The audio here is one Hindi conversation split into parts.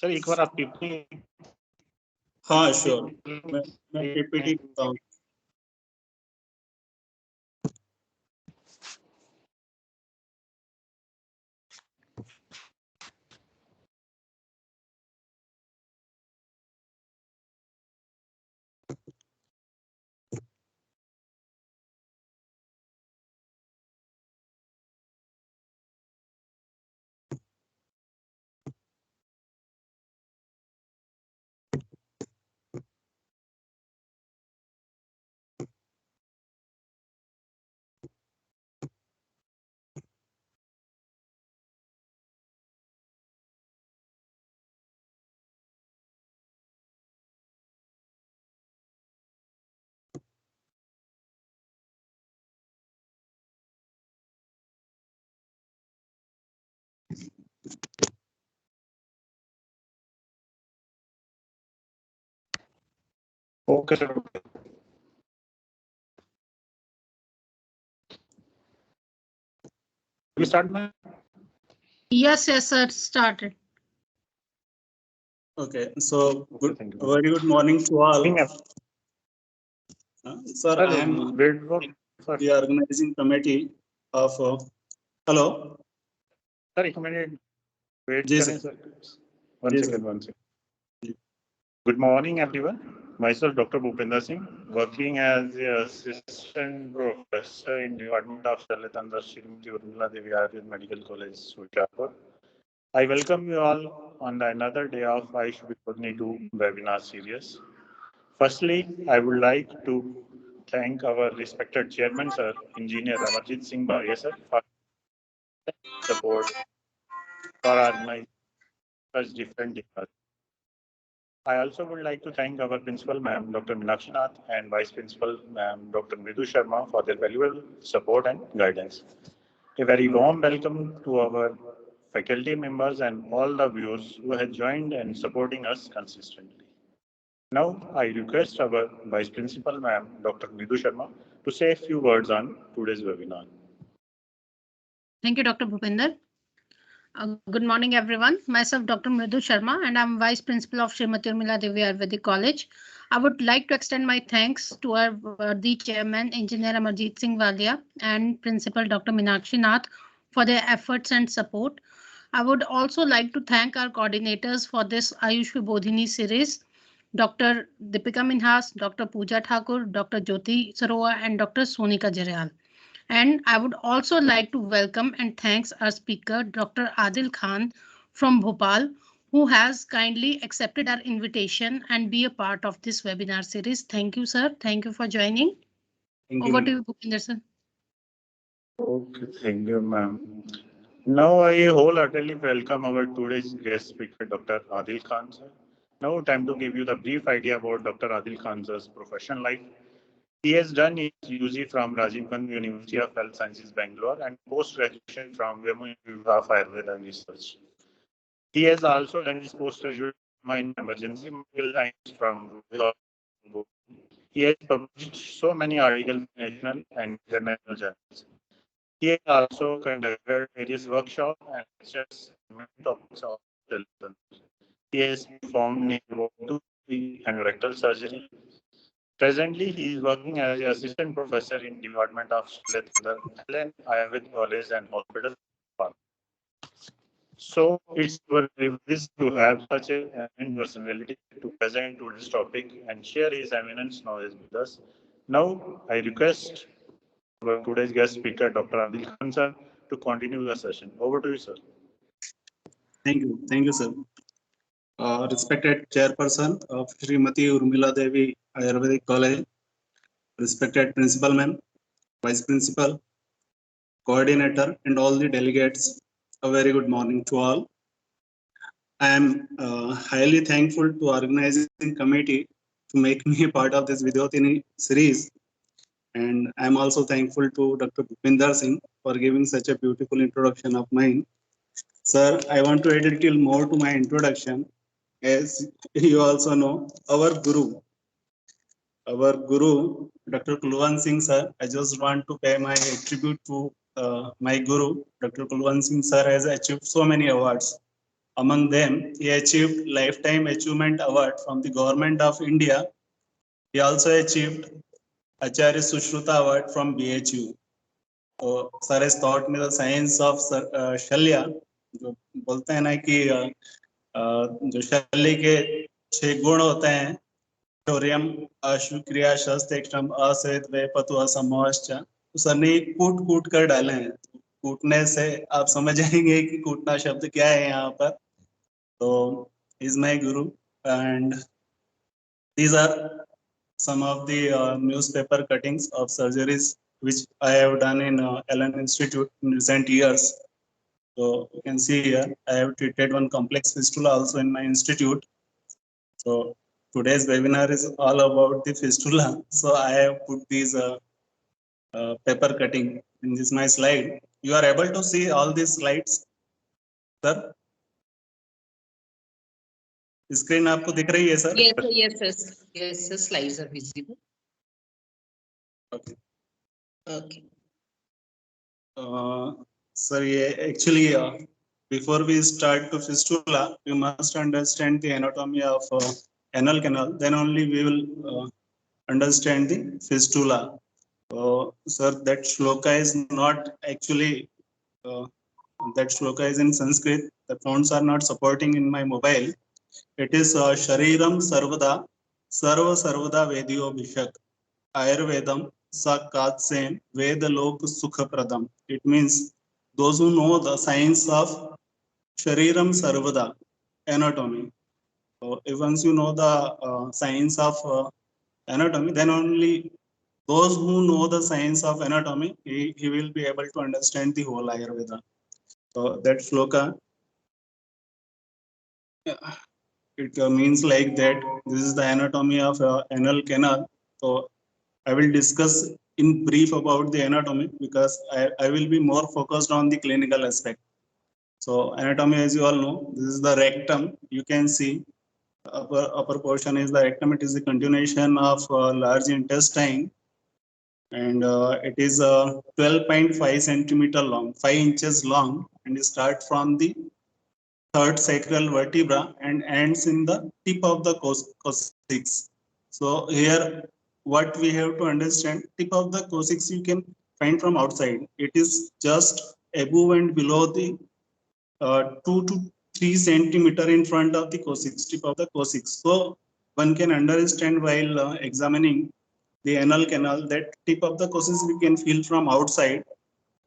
सर एक बार आप पीपीटी। हाँ श्योर, मैं पीपीटी करता हूँ। Okay sir. We start now? Yes, sir, started. Okay, so very good morning to all. Sir, I am the organizing committee of. Hello. Sir, एक minute wait करें sir. One second. Good morning, everyone. Myself, Dr. Bhupender Singh, working as the assistant professor in Department of Shalit under Srimati Urmila Devi Ayurveda Medical College, Sultanpur. I welcome you all on another day of Ayush 2022 webinar series. Firstly, I would like to thank our respected chairman, sir, Engineer Amarjit Singh Bharia, sir, for support for organizing such different departments. I also would like to thank our principal, ma'am, Dr. Meenakshi Nath, and vice principal, ma'am, Dr. Mridu Sharma, for their valuable support and guidance. A very warm welcome to our faculty members and all the viewers who have joined and supporting us consistently. Now, I request our vice principal, ma'am, Dr. Mridu Sharma, to say a few words on today's webinar. Thank you, Dr. Bhupender. Good morning, everyone. Myself, Dr. Mridu Sharma, and I'm Vice Principal of Srimati Urmila Devi Ayurvedic College. I would like to extend my thanks to our the Chairman, Engineer Amarjit Singh Walia, and Principal Dr. Meenakshi Nath for their efforts and support. I would also like to thank our coordinators for this Ayush Vibodhini series, Dr. Deepika Minhas, Dr. Pooja Thakur, Dr. Jyoti Sarowa, and Dr. Sonika Jarayal. And I would also like to welcome and thanks our speaker, Dr. Adil Khan from Bhopal, who has kindly accepted our invitation and be a part of this webinar series. Thank you, sir. Thank you for joining. Over to you, Bhupinder sir. Okay, thank you, ma'am. Now I wholeheartedly welcome our today's guest speaker, Dr. Adil Khan, sir. Now time to give you the brief idea about Dr. Adil Khan's professional life. He has done his UG from Rajiv Gandhi University of Health Sciences, Bangalore, and post-graduation from WEMU Institute of Ayurveda and Research. He has also done his postgraduate diploma in emergency medical science from Ruhila. He has published so many articles in national and international journals. He has also conducted various workshops and lectures on many topics of health. He has performed about 2 and rectal surgery. Presently, he is working as an assistant professor in Department of Allen Ayurveda College and Hospital. So it's our privilege to have such a personality to present to this topic and share his eminent knowledge with us. Now, I request our today's guest speaker, Dr. Adil Khan, sir, to continue the session. Over to you, sir. Thank you, sir. Respected chairperson of Srimati Urmila Devi Ayurvedic College, respected principal ma'am, vice principal, coordinator, and all the delegates, a very good morning to all. I am highly thankful to organizing committee to make me a part of this Vidyotini series. And I'm also thankful to Dr. Bhupinder Singh for giving such a beautiful introduction of mine. Sir, I want to add a little more to my introduction. As you also know, our Guru, Dr. Kulwant Singh sir, I just want to pay my tribute to my Guru, Dr. Kulwant Singh sir has achieved so many awards Among them, he achieved Lifetime Achievement Award from the Government of India. He also achieved Acharya Sushruta Award from BHU. So, sir has taught me the science of शल्य. जो बोलते हैं ना कि जो शल्य के 6 गुण होते हैं, शौर्यम, अश्वक्रिया, शस्त्रक्षम, असहित, वेपतु, असमोश्च, तो सर ने कूट कूट कर डाले हैं. कूटने से आप समझ जाएंगे कि कूटना शब्द क्या है यहाँ पर. तो is my Guru and these are some of the newspaper cuttings of surgeries which I have done in Allen Institute in recent years. So you can see here I have treated one complex fistula also in my institute. So today's webinar is all about the fistula. So I have put these paper cutting in this my slide. You are able to see all these slides, sir? Screen आपको दिख रही है sir? Yes, sir. Slides are visible. Okay. Okay. Sir, actually, before we start to fistula, we must understand the anatomy of anal canal. Then only we will understand the fistula. Sir, that shloka is not actually, that shloka is in Sanskrit. The fonts are not supporting in my mobile. It is Shariram Sarvada, Sarva Sarvada Vedyo Bhishak, Ayurvedam Sakatsem Vedalok Sukha Pradam. It means those who know the science of Shariram Sarvada, anatomy. So if once you know the science of anatomy, then only those who know the science of anatomy, he will be able to understand the whole Ayurveda. So that shloka, it means like that. This is the anatomy of anal canal. So I will discuss in brief about the anatomy because I will be more focused on the clinical aspect. So anatomy, as you all know, this is the rectum. You can see upper portion is the rectum. It is the continuation of large intestine, and it is 12.5 centimeter long, 5 inches long, and it starts from the third sacral vertebra and ends in the tip of the coccyx. So here, what we have to understand, tip of the coccyx you can find from outside. It is just above and below the 2 to 3 centimeter in front of the coccyx, tip of the coccyx. So one can understand while examining the anal canal that tip of the coccyx we can feel from outside,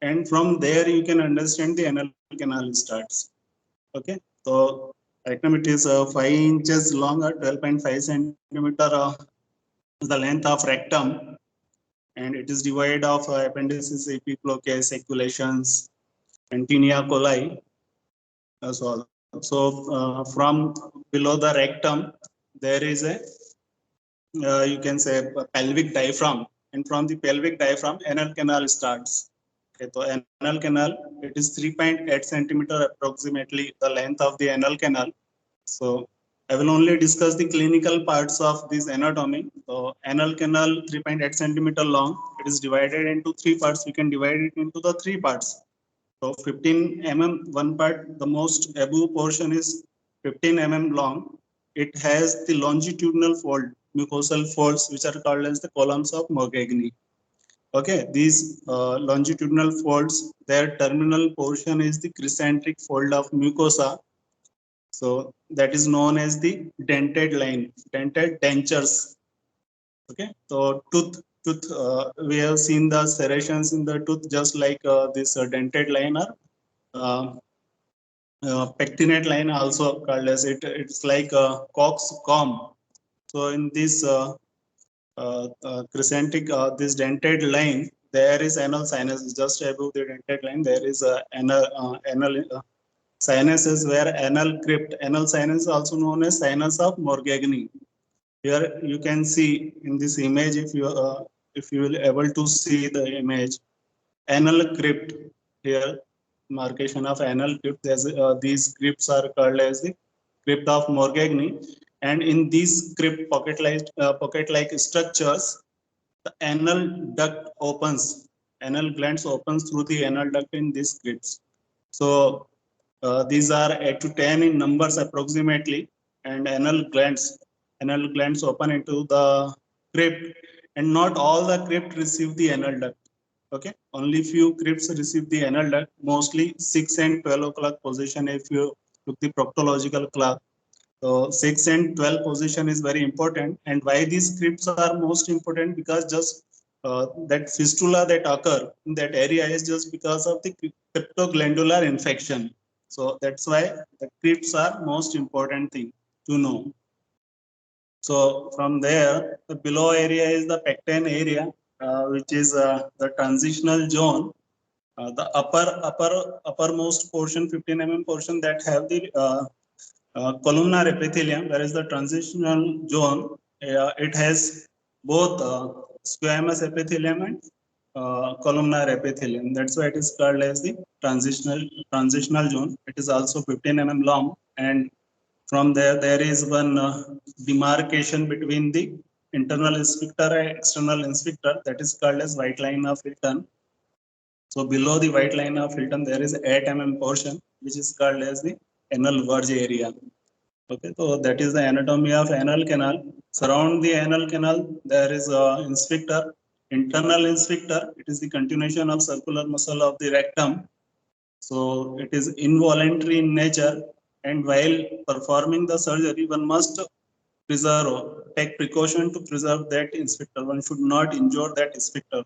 and from there you can understand the anal canal starts. Okay, so rectum, it is 5 inches long or 12.5 centimeter the length of rectum, and it is divided of appendices, epiloques, seculations, and tinea coli. So from below the rectum there is a you can say a pelvic diaphragm, and from the pelvic diaphragm anal canal starts. Okay, so anal canal, it is 3.8 centimeter approximately the length of the anal canal. So I will only discuss the clinical parts of this anatomy. So anal canal 3.8 centimeter long. It is divided into 3 parts. We can divide it into the 3 parts. So 15 mm one part, the most above portion is 15 mm long. It has the longitudinal fold, mucosal folds, which are called as the columns of Morgagni. Okay, these longitudinal folds, their terminal portion is the crescentic fold of mucosa. So that is known as the dentate line, dentate dentures. Okay, so tooth, we have seen the serrations in the tooth just like this dentate line or pectinate line also called as it. It's like a Cox comb. So in this crescentic, this dentate line, there is anal sinus just above the dentate line. There is anal sinuses where anal crypt, anal sinus also known as sinus of Morgagni. Here you can see in this image, if you will able to see the image, anal crypt here, marcation of anal crypt. There's these crypts are called as the crypt of Morgagni, and in these crypt pocket-like structures, the anal duct opens, anal glands opens through the anal duct in these crypts. So These are 8 to 10 in numbers approximately, and anal glands open into the crypt, and not all the crypt receive the anal duct. Okay, only few crypts receive the anal duct, mostly 6 and 12 o'clock position. If you look the proctological clock, so 6 and 12 position is very important. And why these crypts are most important? Because just that fistula that occur in that area is just because of the cryptoglandular infection. So that's why the crypts are most important thing to know. So from there, the below area is the pecten area, which is the transitional zone. The uppermost portion, 15 mm portion, that have the columnar epithelium, whereas the transitional zone, it has both squamous epithelium and columnar epithelium. That's why it is called as the transitional zone. It is also 15 mm long, and from there is one demarcation between the internal sphincter and external sphincter, that is called as white line of Hilton. So below the white line of Hilton, there is 8 mm portion, which is called as the anal verge area. Okay, so that is the anatomy of anal canal. Surround the anal canal, there is a sphincter, internal sphincter. It is the continuation of circular muscle of the rectum. So it is involuntary in nature, and while performing the surgery, one must take precaution to preserve that sphincter. One should not injure that sphincter.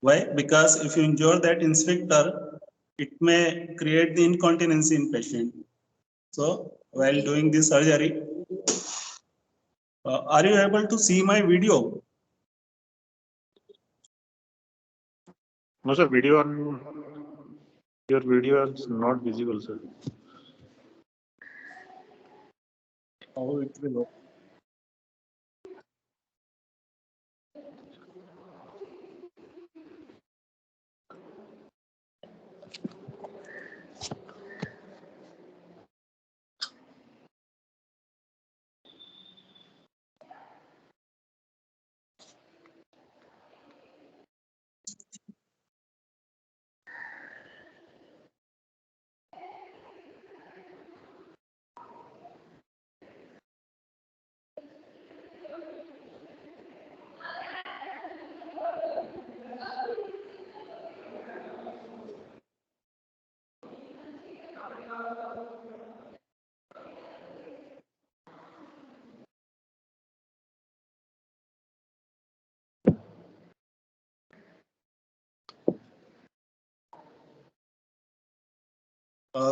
Why? Because if you injure that sphincter, it may create the incontinence in patient. So while doing this surgery, are you able to see my video? No, sir, your video is not visible, sir. How it will look?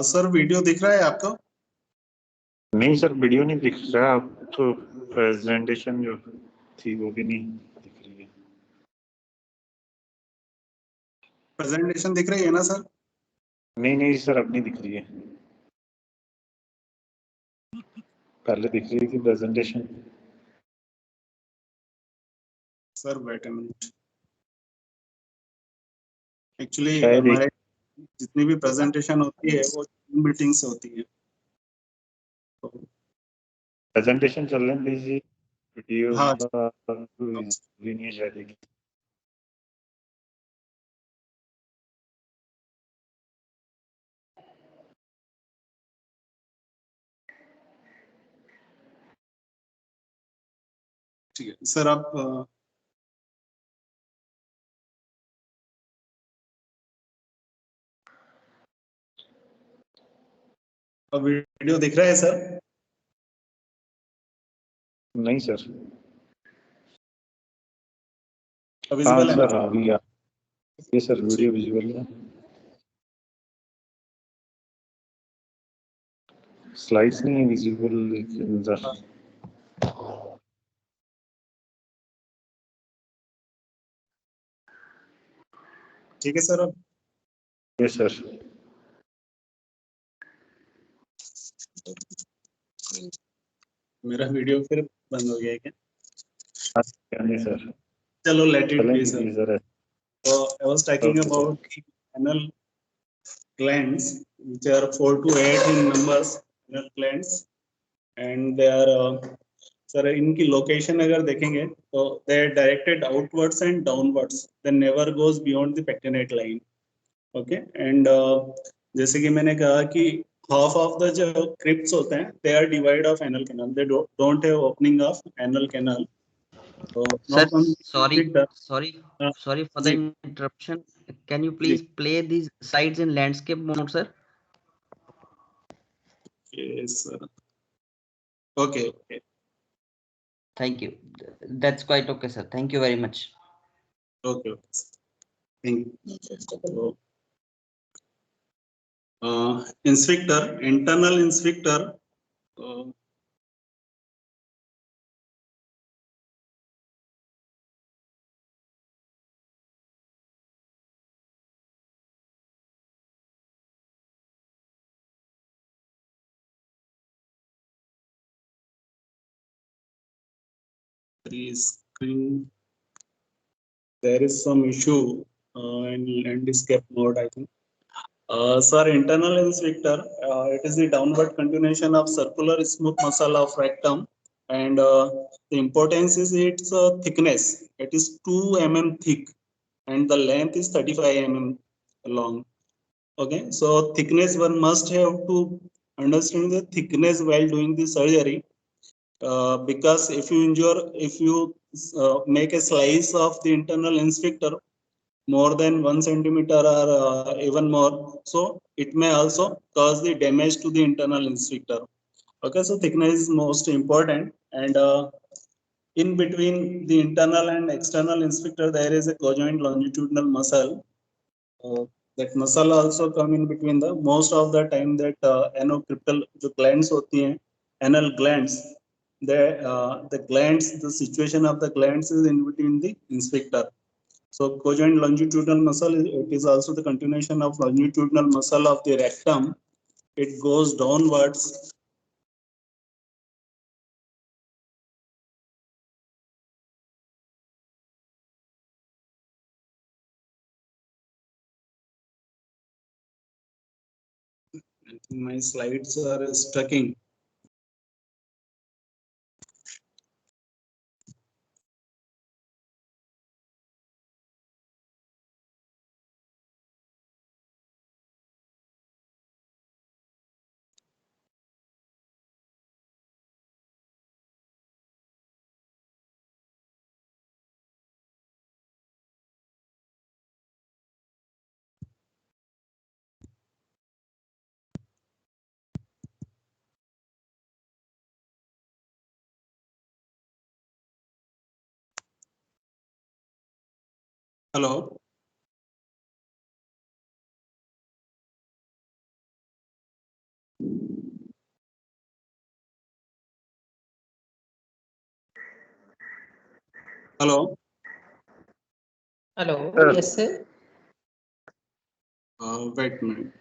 Sir video दिख रहा है आपको? नहीं सर, वीडियो नहीं दिख रहा। आप तो प्रेजेंटेशन जो थी वो भी नहीं दिख रही है। प्रेजेंटेशन दिख रही है ना सर? नहीं सर, अब नहीं दिख रही है। पहले दिख रही थी presentation. Sir wait a minute, actually हमारे जितनी भी प्रेजेंटेशन होती है वो मीटिंग से होती है। प्रेजेंटेशन चलने दीजिए, वीडियो हाँ भी नहीं जाएगी। ठीक है सर, आप वीडियो दिख रहा है सर? नहीं सर। विजिबल है सर, अभी ये सर वीडियो विजुअल है। स्लाइड्स नहीं विजिबल। ठीक है सर। अब यस सर। मेरा वीडियो फिर बंद हो गया क्या? नहीं सर, चलो let it be sir. So I was talking Okay, about the anal glands, which are 4 to 8 in numbers, anal glands, and they are sir इनकी लोकेशन अगर देखेंगे तो they are directed outwards and downwards. They never goes beyond the pectinate line. Okay, and जैसे कि मैंने कहा कि half of the जो crypts होते हैं, they are divide of anal canal. They don't have opening of anal canal. So Sir, not only sorry Uh, for the ji. interruption. Can you please play these slides in landscape mode, sir? Yes, sir. Okay. Thank you. That's quite okay, sir. Thank you very much. Okay. Thank you. So, inspector, internal inspector. Screen. There is some issue in landscape mode, I think. Sir, internal inspector, it is the downward continuation of circular smooth muscle of rectum, and the importance is its thickness. It is 2 mm thick, and the length is 35 mm long. Okay, so thickness, one must have to understand the thickness while doing the surgery, because if you make a slice of the internal inspector more than 1 centimeter or even more, so it may also cause the damage to the internal inspector. Okay, so thickness is most important, and in between the internal and external inspector there is a conjoint longitudinal muscle. That muscle also come in between the most of the time that anocryptal जो glands होती हैं, anal glands, the glands, the situation of the glands is in between the inspector. So conjoint longitudinal muscle, it is also the continuation of longitudinal muscle of the rectum. It goes downwards. I think my slides are stucking. Hello. Hello. Hello, yes, sir. Wait a minute.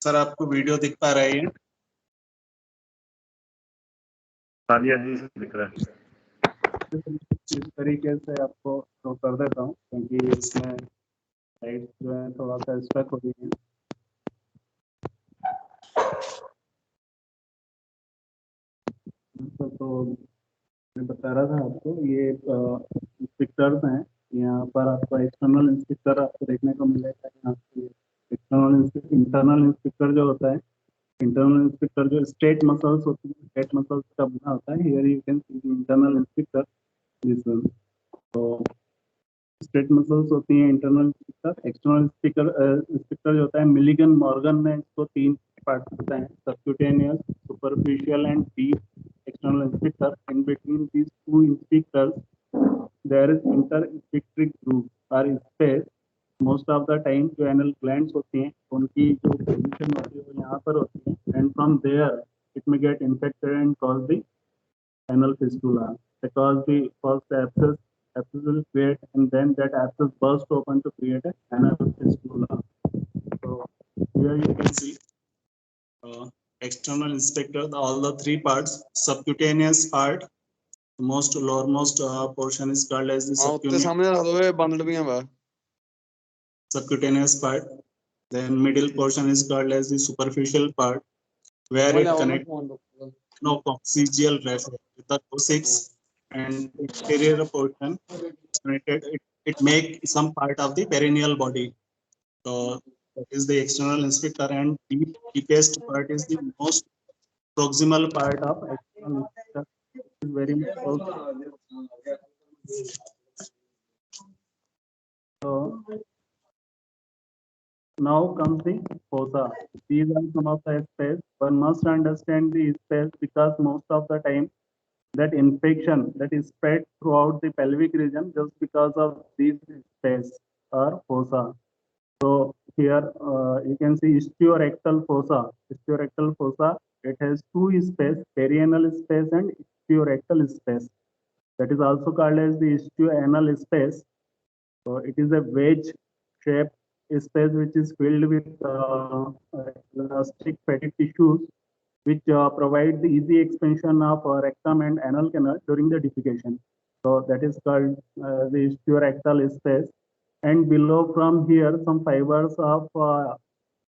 Sir आपको वीडियो दिख पा रही है? तालिया जी से दिख रहा है। इस तरीके से आपको शो कर देता हूँ, क्योंकि इसमें लाइट जो है थोड़ा सा स्टक हो गई है। तो मैं बता रहा था आपको, ये इंस्पेक्टर्स हैं। यहाँ पर आपको एक्सटर्नल इंस्पेक्टर आपको देखने को मिलेगा। यहाँ पे इंटरनल इंस्पेक्टर जो होता है, इंटरनल इंस्पेक्टर जो स्टेट मसल्स होती है, स्टेट मसल्स का बना होता है। Here you can C internal inspector this one. तो स्ट्रेट मसल्स होती हैं इंटरनल इंस्पेक्टर, एक्सटर्नल इंस्पेक्टर जो होता है मिलिगन मॉर्गन ने इसको 3 पार्ट बताए हैं, subcutaneous, superficial and deep external sphincter. In between these 2 sphincters there is inter sphincteric groove और space. Most of the time जो एनल ग्लैंड्स होती हैं उनकी जो पोजीशन होती है वो यहाँ पर होती है, and from there it may get infected and cause the anal fistula, because the first abscess will create and then that abscess burst open to create an anal fistula. So here you can see external inspector, all the 3 parts. Subcutaneous part, most lowermost portion is called as the subcutaneous part. Then middle portion is called as the superficial part, where it connects coccygeal raphe with the coccyx, and exterior portion connected. It make some part of the perineal body. So that is the external inspector, and deepest part is the most proximal part of external inspector. Is very much close. So now comes the fossa. These are some of the space. One must understand the space because most of the time that infection that is spread throughout the pelvic region just because of these space or fossa. So here you can see istiorectal fossa. Istiorectal fossa, it has 2 space, perianal space and istiorectal space. That is also called as the istioanal space. So it is a wedge shaped space which is filled with elastic fatty tissues which provide the easy expansion of rectum and anal canal during the defecation. So that is called the istiorectal space. And below from here, some fibers of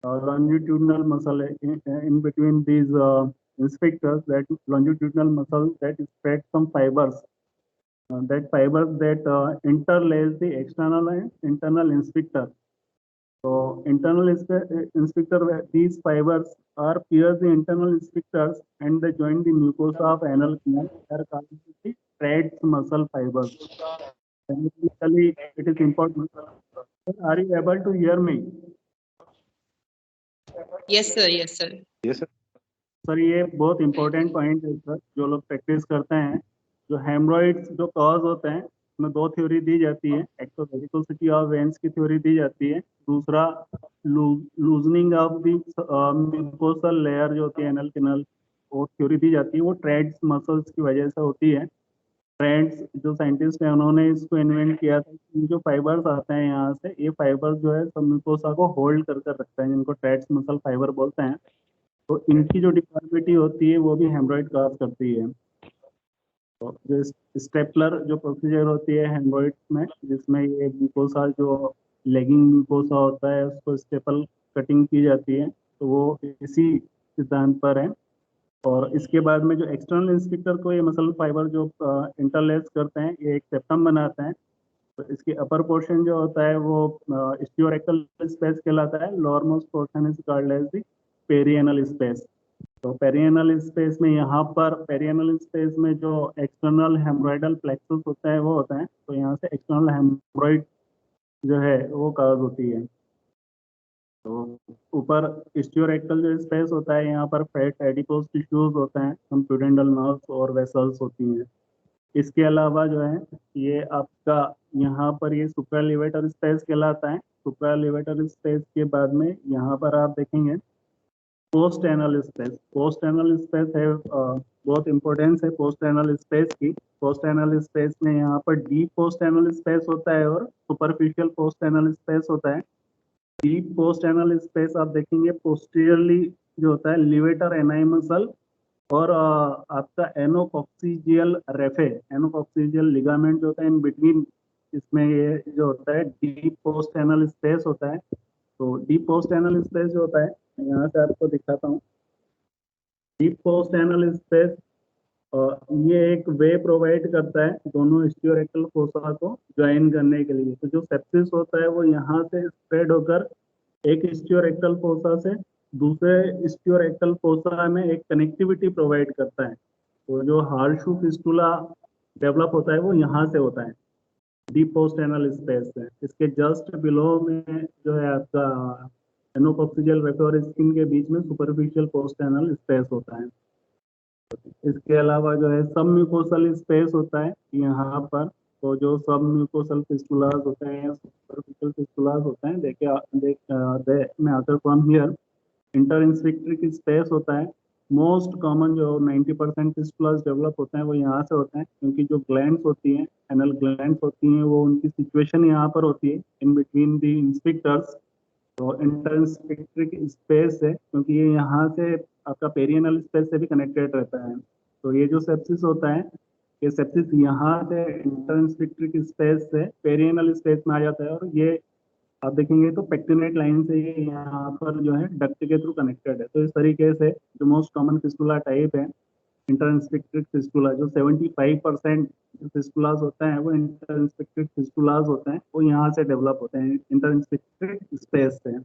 longitudinal muscle in between these inspectors, that longitudinal muscle that spread some fibers. That fibers that interlace the external and internal inspector. So internal inspector, these fibers are pierce the internal inspectors and they join the mucosa of anal canal. They are called the Treads muscle fibers. Technically, it is important. Are you able to hear me? Yes, sir. Yes, sir. Yes, sir. Sir ये बहुत इंपॉर्टेंट पॉइंट है सर, जो लोग प्रैक्टिस करते हैं. जो हेमरॉइड्स जो कॉज होते हैं उसमें 2 थ्योरी दी जाती है. एक तो वेरिकोसिटी ऑफ वेन्स की थ्योरी दी जाती है, दूसरा loosening of the mucosal layer जो होती है एनल कैनल, वो थ्योरी दी जाती है. वो ट्रेड्स मसल्स की वजह से होती है. ट्रेड्स जो साइंटिस्ट है उन्होंने इसको इन्वेंट किया था. जो फाइबर्स आते हैं यहाँ से, ये फाइबर्स जो है सब म्यूकोसा को होल्ड कर रखते हैं, जिनको ट्रेड्स मसल फाइबर बोलते हैं. तो इनकी जो डिफॉर्मिटी होती है वो भी हेमरॉइड कॉज करती है. तो जो स्टेपलर जो प्रोसीजर होती है हेमरॉइड्स में, जिसमें ये म्यूकोसा जो लेगिंग म्यूकोसा होता है उसको स्टेपल कटिंग की जाती है, तो वो इसी सिद्धांत पर है. और इसके बाद में जो एक्सटर्नल इंस्पेक्टर को ये मसल फाइबर जो इंटरलेस करते हैं, ये एक सेप्टम बनाते हैं. तो इसकी अपर पोर्शन जो होता है वो istiorectal स्पेस कहलाता है. Lower most portion is called as the perianal space. तो पेरिएनल स्पेस में यहाँ पर पेरिएनल स्पेस में जो एक्सटर्नल हेमरॉइडल प्लेक्सस होता है वो होता है. तो यहाँ से एक्सटर्नल हेमरॉइड जो है वो कॉज होती है. तो ऊपर istiorectal जो स्पेस होता है यहाँ पर फैट एडिपोज टिश्यूज होते हैं, some pudendal nerves और वेसल्स होती हैं. इसके अलावा जो है ये आपका यहाँ पर ये सुप्रालेवेटर स्पेस कहलाता है. सुप्रालेवेटर स्पेस के बाद में यहाँ पर आप देखेंगे post anal space. Post anal space है बहुत इंपॉर्टेंस है पोस्ट एनल स्पेस की. पोस्ट एनल स्पेस में यहाँ पर डीप पोस्ट एनल स्पेस होता है और सुपरफिशियल पोस्ट एनल स्पेस होता है. डीप पोस्ट एनल स्पेस आप देखेंगे पोस्टीरियरली जो होता है लिवेटर एनाई मसल और आपका एनोकॉक्सीजियल रेफे, एनोकॉक्सीजियल लिगामेंट जो होता है इन बिटवीन, इसमें ये जो होता है डीप पोस्ट एनल स्पेस होता है. तो डीप पोस्ट एनल स्पेस जो होता है, यहाँ से आपको दिखाता हूँ. डीप पोस्ट एनल स्पेस ये एक वे प्रोवाइड करता है दोनों istiorectal फोसा को ज्वाइन करने के लिए. तो जो सेप्सिस होता है वो यहाँ से स्प्रेड होकर एक istiorectal फोसा से दूसरे istiorectal फोसा में एक कनेक्टिविटी प्रोवाइड करता है. तो जो हार्शू फिस्टुला डेवलप होता है वो यहाँ से होता है. डीप पोस्ट एनल स्पेस है। इसके जस्ट बिलो में जो है आपका एनोकॉक्सियल वेपर स्किन के बीच में सुपरफिशियल पोस्ट एनल स्पेस होता है। इसके अलावा जो है सब म्यूकोसल स्पेस होता है यहाँ पर। तो जो सब म्यूकोसल फिस्टुलास होते हैं, सुपरफिशियल फिस्टुलास होते हैं, दे में अदर फ्रॉम हियर इंटरइंस्पेक्ट्रिक स्पेस होता है। मोस्ट कॉमन जो 90% फिस्टुलास डेवलप होते हैं वो यहाँ से होते हैं, क्योंकि जो ग्लैंड्स होती हैं, एनल ग्लैंड्स होती हैं, वो उनकी सिचुएशन यहाँ पर होती है इन बिटवीन दी इंस्पेक्टर्स। तो इंटरइंस्पेक्ट्रिक स्पेस है, क्योंकि ये यहाँ से आपका पेरियनल स्पेस से भी कनेक्टेड रहता है। तो ये जो सेप्सिस होता है, ये सेप्सिस यहाँ से इंटरइंस्पेक्ट्रिक स्पेस से पेरियनल स्पेस में आ जाता है, और ये आप देखेंगे तो पेक्टिनेट लाइन से ये यहाँ पर जो है डक्ट के थ्रू कनेक्टेड है। तो इस तरीके से जो मोस्ट कॉमन फिस्टुला टाइप है इंटरइंस्पेक्ट्रिक फिस्टुला, जो 75% फिस्टुलास होते हैं वो इंटरइंस्पेक्ट्रिक फिस्टुलास होते हैं, वो यहाँ से डेवलप होते हैं इंटरइंस्पेक्ट्रिक स्पेस से।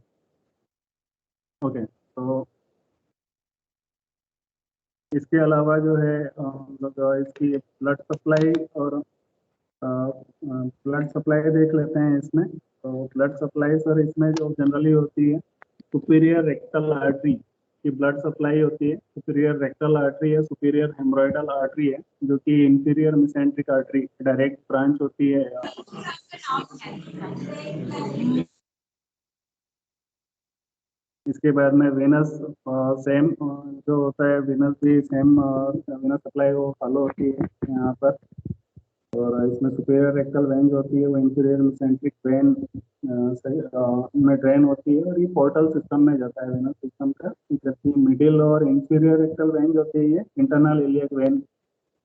ओके, तो इसके अलावा जो है मतलब इसकी ब्लड सप्लाई और ब्लड सप्लाई देख लेते हैं इसमें। तो ब्लड सप्लाई सर इसमें जो जनरली होती है, सुपीरियर रेक्टल आर्टरी की ब्लड सप्लाई होती है। सुपीरियर रेक्टल आर्टरी है, सुपीरियर हेमोरॉइडल आर्टरी है, जो कि inferior mesenteric artery direct branch होती है। इसके बाद में वेनस सेम जो होता है, वेनस भी सेम वेनस सप्लाई वो फॉलो होती है यहाँ पर। और इसमें सुपीरियर रेक्टल वेन जो होती है वो इंफीरियर मेसेंट्रिक वेन में ड्रेन होती है, और ये पोर्टल सिस्टम में जाता है वेनस सिस्टम का। जबकि मिडिल और इंफीरियर रेक्टल वेन जो होती है ये इंटरनल इलियक वेन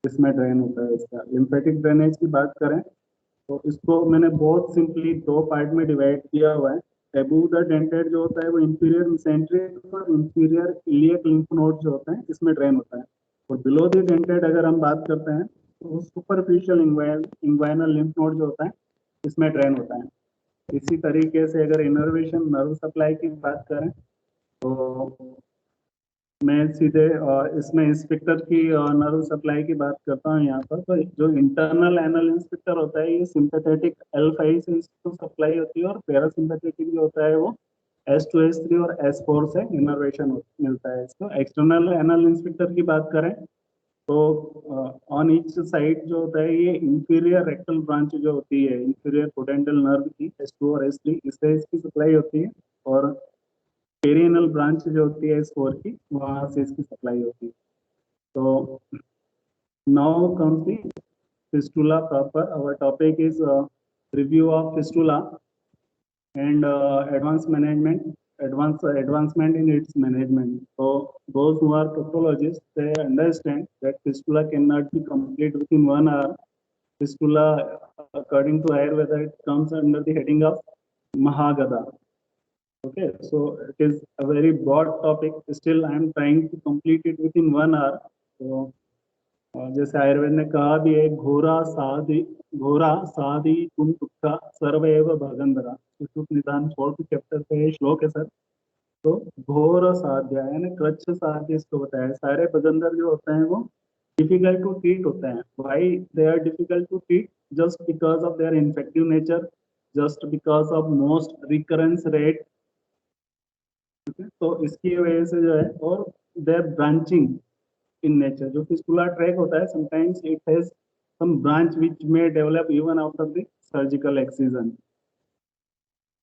इसमें ड्रेन होता है। इसका लिम्फेटिक ड्रेनेज की बात करें तो इसको मैंने बहुत सिंपली दो पार्ट में डिवाइड किया हुआ है। एबव द डेंटेड जो होता है वो इंफीरियर मेसेंट्रिक और इंफीरियर इलियक लिम्फ नोड जो होता है इसमें ड्रेन होता है। और बिलो द डेंटेड अगर हम बात करते हैं तो सुपरफिशियल इंग्वाइनल लिम्फ नोड जो होता है इसमें ड्रेन होता है। इसी तरीके से अगर इनर्वेशन नर्व सप्लाई की बात करें तो मैं सीधे इसमें इंस्पेक्टर की नर्व सप्लाई की बात करता हूँ यहाँ पर। तो जो इंटरनल एनल इंस्पेक्टर होता है ये सिंपैथेटिक L5 से इसको सप्लाई होती है, और पैरासिम्पैथेटिक जो होता है वो S2 S3 और S4 से इनर्वेशन मिलता है इसको। एक्सटर्नल एनल इंस्पेक्टर की बात करें तो ऑन ईच साइड जो होता है ये इंफीरियर रेक्टल ब्रांच जो होती है इंफीरियर पोडेंटल नर्व की S2 और S3 इससे इसकी सप्लाई होती है, और पेरियनल ब्रांच जो होती है S4 की वहां से इसकी सप्लाई होती है। तो now comes the fistula proper. Our topic is review of fistula and advancement in its management. So those who are pathologists, they understand that fistula cannot be complete within 1 hour. Fistula, according to Ayurveda, it comes under the heading of Mahagada. Okay, so it is a very broad topic. Still, I am trying to complete it within 1 hour. So जैसे आयुर्वेद ने कहा भी है, घोरा साधी तुम दुखा सर्वैव भगंधरा। सुश्रुत निदान 4th चैप्टर का ये श्लोक है सर। तो घोर साध्य यानी कृच्छ साध्य इसको बताया। सारे भगंधर जो होते हैं वो डिफिकल्ट टू ट्रीट होते हैं। Why they are difficult to treat? Just because of their infective nature, just because of most recurrence rate. तो इसकी वजह से जो है, और देयर ब्रांचिंग in nature. जो फिस्टुला ट्रैक होता है sometimes it has some branch which may develop even after the surgical excision.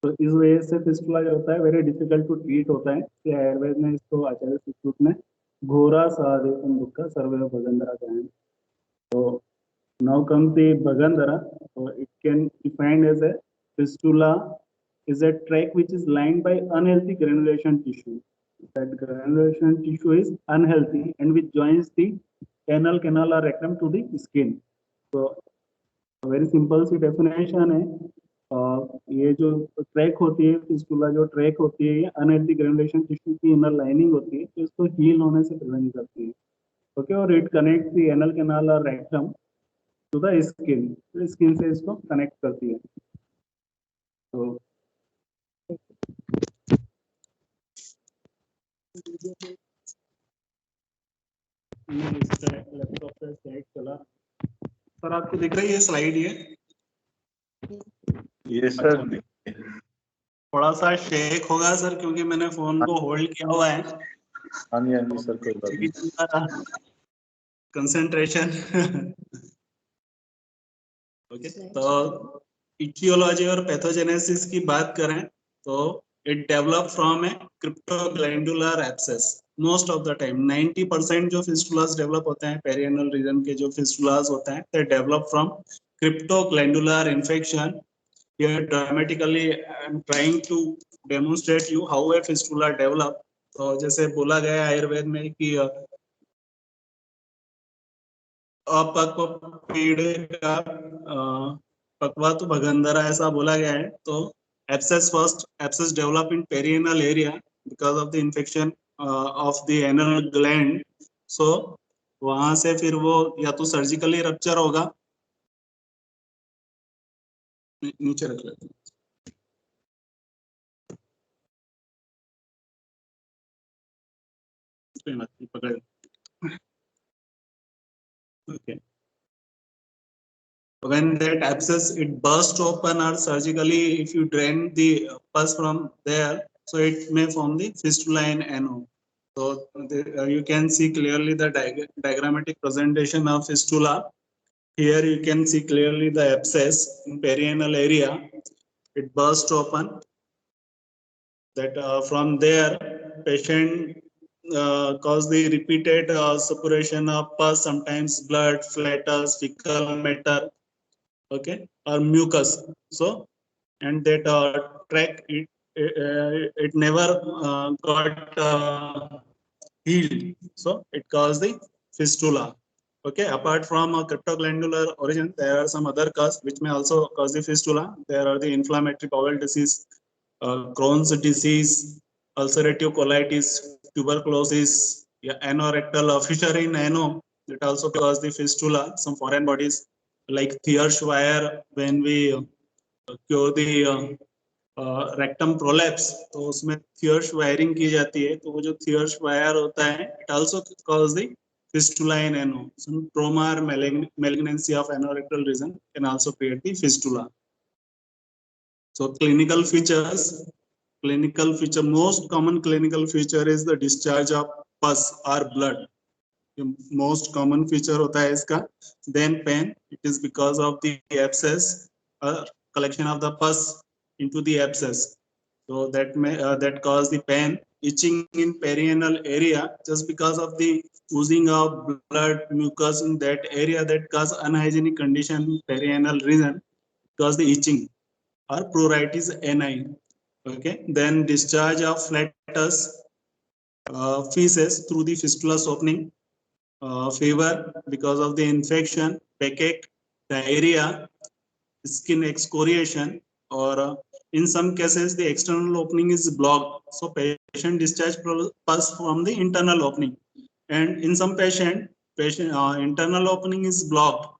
तो इस वजह से फिस्टुला जो होता है वेरी डिफिकल्ट टू ट्रीट होता है। इसलिए आयुर्वेद ने इसको आचार्य सुश्रुत में घोरा साधेयम दुःखा सर्वैव भगंधरा कहा है। तो now comes the भगंधरा. So it can be defined as a fistula is a tract which is lined by unhealthy granulation tissue. That granulation tissue is unhealthy and which joins the anal canal or rectum to the skin. So very simple C definition है। ये जो ट्रैक होती है फिस्टुला, जो ट्रैक होती है ये अनहेल्थी ग्रेनुलेशन टिश्यू की इनर लाइनिंग होती है, तो इसको हील होने से प्रिवेंट करती है। ओके, और it connect the anal canal और rectum to the skin, skin से इसको कनेक्ट करती है। तो लैपटॉप पे स्लाइड चला सर, आपको दिख रही है स्लाइड? ये Yes, sir. थोड़ा सा शेक होगा सर, क्योंकि मैंने फोन को होल्ड किया हुआ है। हाँ जी सर, कोई बात नहीं। कंसंट्रेशन। ओके, तो इटियोलॉजी और पैथोजेनेसिस की बात करें तो it develop from a cryptoglandular abscess. Most of the time 90% जो फिस्टुलास डेवलप होते हैं, पेरियनल रीजन के जो फिस्टुलास होते हैं, they develop from cryptoglandular infection. Here dramatically I am trying to demonstrate you how a fistula develop. तो जैसे बोला गया आयुर्वेद में कि अपक्व का पक्वा तो भगंदरा, ऐसा बोला गया है। तो abscess develop in perianal area because of the infection of the anal gland. So वहां से फिर वो या तो सर्जिकली रप्चर होगा, नीचे रख लेते हैं। पकड़, okay. When that abscess it burst open or surgically if you drain the pus from there, so it may form the fistula in ano. So you can see clearly the diagrammatic presentation of fistula. Here you can see clearly the abscess in perianal area. It burst open. That from there patient cause the repeated suppuration of pus, sometimes blood, flatus, fecal matter, okay, or mucus. So and that track it never got healed, so it caused the fistula. Okay, apart from a cryptoglandular origin, there are some other causes which may also cause the fistula. There are the inflammatory bowel disease, Crohn's disease, ulcerative colitis, tuberculosis, yeah, anorectal fissure in ano, that also cause the fistula. Some foreign bodies like Thiersch wire, when we cure the rectum prolapse, तो उसमें थियर्श वायरिंग की जाती है। तो वो जो थियर्श वायर होता है, it also cause the fistula in ano. Some trauma or malignancy of anorectal region can also create the fistula. So clinical features, most common clinical feature is the discharge of pus or blood. Most common feature होता है इसका. Then pain, it is because of the abscess, collection of the pus into the abscess. So that may that cause the pain. Itching in perianal area, just because of the oozing of blood, mucus in that area, that cause unhygienic condition in perianal region, cause the itching or pruritus ani. Okay, then discharge of flatus, feces through the fistulous opening, fever because of the infection, backache, diarrhea, skin excoriation, or in some cases the external opening is blocked, so patient discharge pus from the internal opening, and in some patient internal opening is blocked,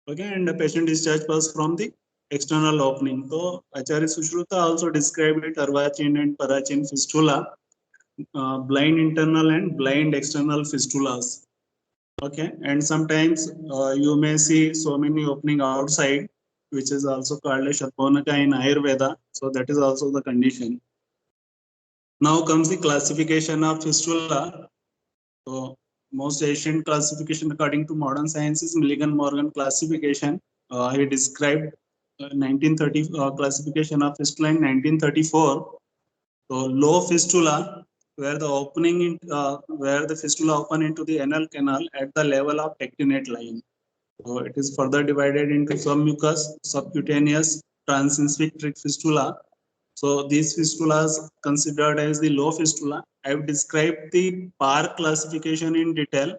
okay, and the patient discharge pus from the external opening. So Acharya Sushruta also described it, Arvachin and Parachin fistula, blind internal and blind external fistulas. Okay, and sometimes you may see so many opening outside, which is also called a Shaponaka in Ayurveda. So that is also the condition. Now comes the classification of fistula. So most ancient classification according to modern science is Milligan-Morgan classification. He described 1930 classification of fistula in 1934. So low fistula, where the opening in, where the fistula open into the anal canal at the level of pectinate line. So it is further divided into submucous, subcutaneous, transinspectric fistula. So these fistulas considered as the low fistula. I have described the PAR classification in detail.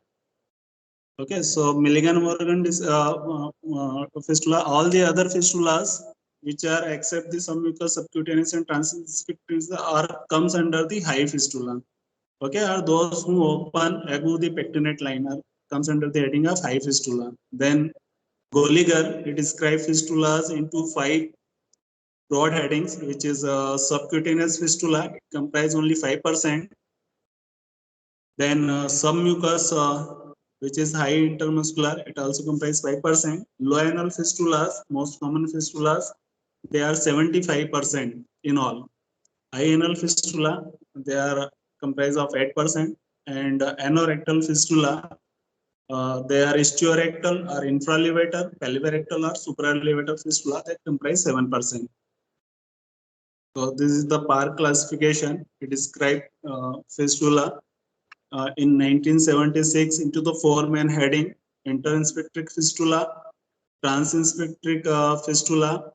Okay, so Milligan-Morgan fistula, all the other fistulas which are except the submucous, subcutaneous, and transinspectric are comes under the high fistula. Okay, are those who open above the pectinate line comes under the heading of high fistula. Then Goliger, he described fistulas into 5 broad headings, which is subcutaneous fistula, it comprise only 5%. Then submucous, which is high intermuscular, it also comprises 5%. Low anal fistulas, most common fistulas, they are 75% in all. Inguinal fistula, they are comprised of 8%, and anorectal fistula, they are ischiorectal or infralevator, pelvirectal or supralevator fistula that comprise 7%. So this is the PAR classification. It described fistula in 1976 into the 4 main heading: interinspectric fistula, transinspectric fistula,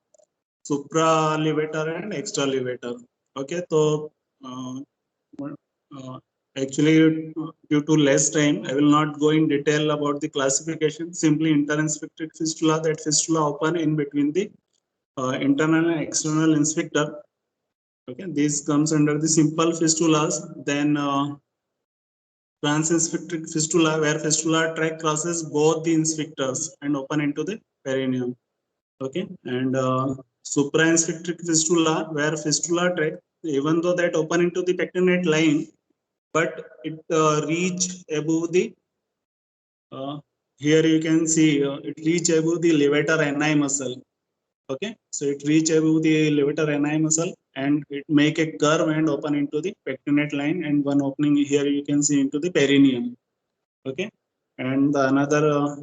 supralevator and extralevator. Okay, so actually due to less time, I will not go in detail about the classification. Simply interinspectric fistula, that fistula open in between the internal and external inspector. Okay, this comes under the simple fistulas. Then transinspectric fistula, where fistula tract crosses both the inspectors and open into the perineum. Okay, and suprainspectric fistula, where fistula tract, even though that open into the pectinate line, but it reach above the here you can see it reach above the levator ani muscle. Okay, so it reach above the levator ani muscle and it make a curve and open into the pectinate line, and one opening here you can see into the perineum. Okay, and the another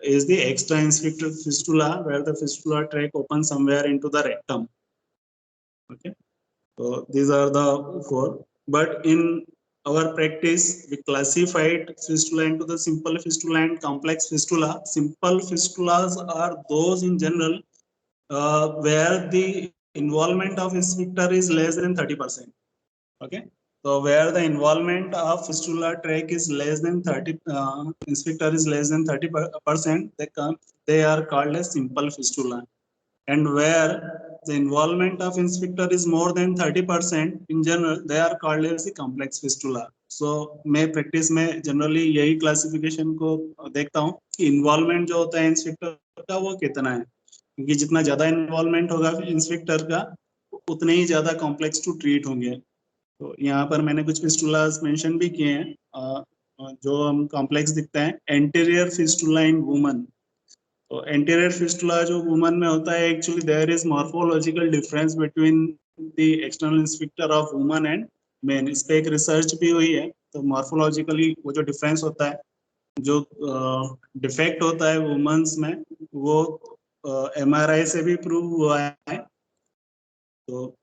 is the extrainspectric fistula, where the fistula tract opens somewhere into the rectum. Okay, so these are the 4. But in our practice, we classified fistula into the simple fistula and complex fistula. Simple fistulas are those in general where the involvement of sphincter is less than 30%. Okay, so where the involvement of fistula tract is less than 30, sphincter is less than 30%, they are called as simple fistula. And where the involvement of sphincter is more than 30% in general, they are called as the complex fistula. So मैं practice में generally यही classification को देखता हूँ कि involvement जो होता है sphincter का वो कितना है, क्योंकि जितना ज्यादा involvement होगा sphincter का उतने ही ज्यादा complex to treat होंगे. तो यहाँ पर मैंने कुछ fistulas mention भी किए हैं जो हम complex दिखता है. Anterior fistula in woman. तो एंटीरियर फिस्टुला जो वुमन में होता है, actually there is morphological difference between the external sphincter of woman and men. इस पे एक रिसर्च भी हुई है. तो मॉर्फोलॉजिकली वो जो डिफरेंस होता है, जो डिफेक्ट होता है वुमेन्स में, वो MRI से भी प्रूव हुआ है. तो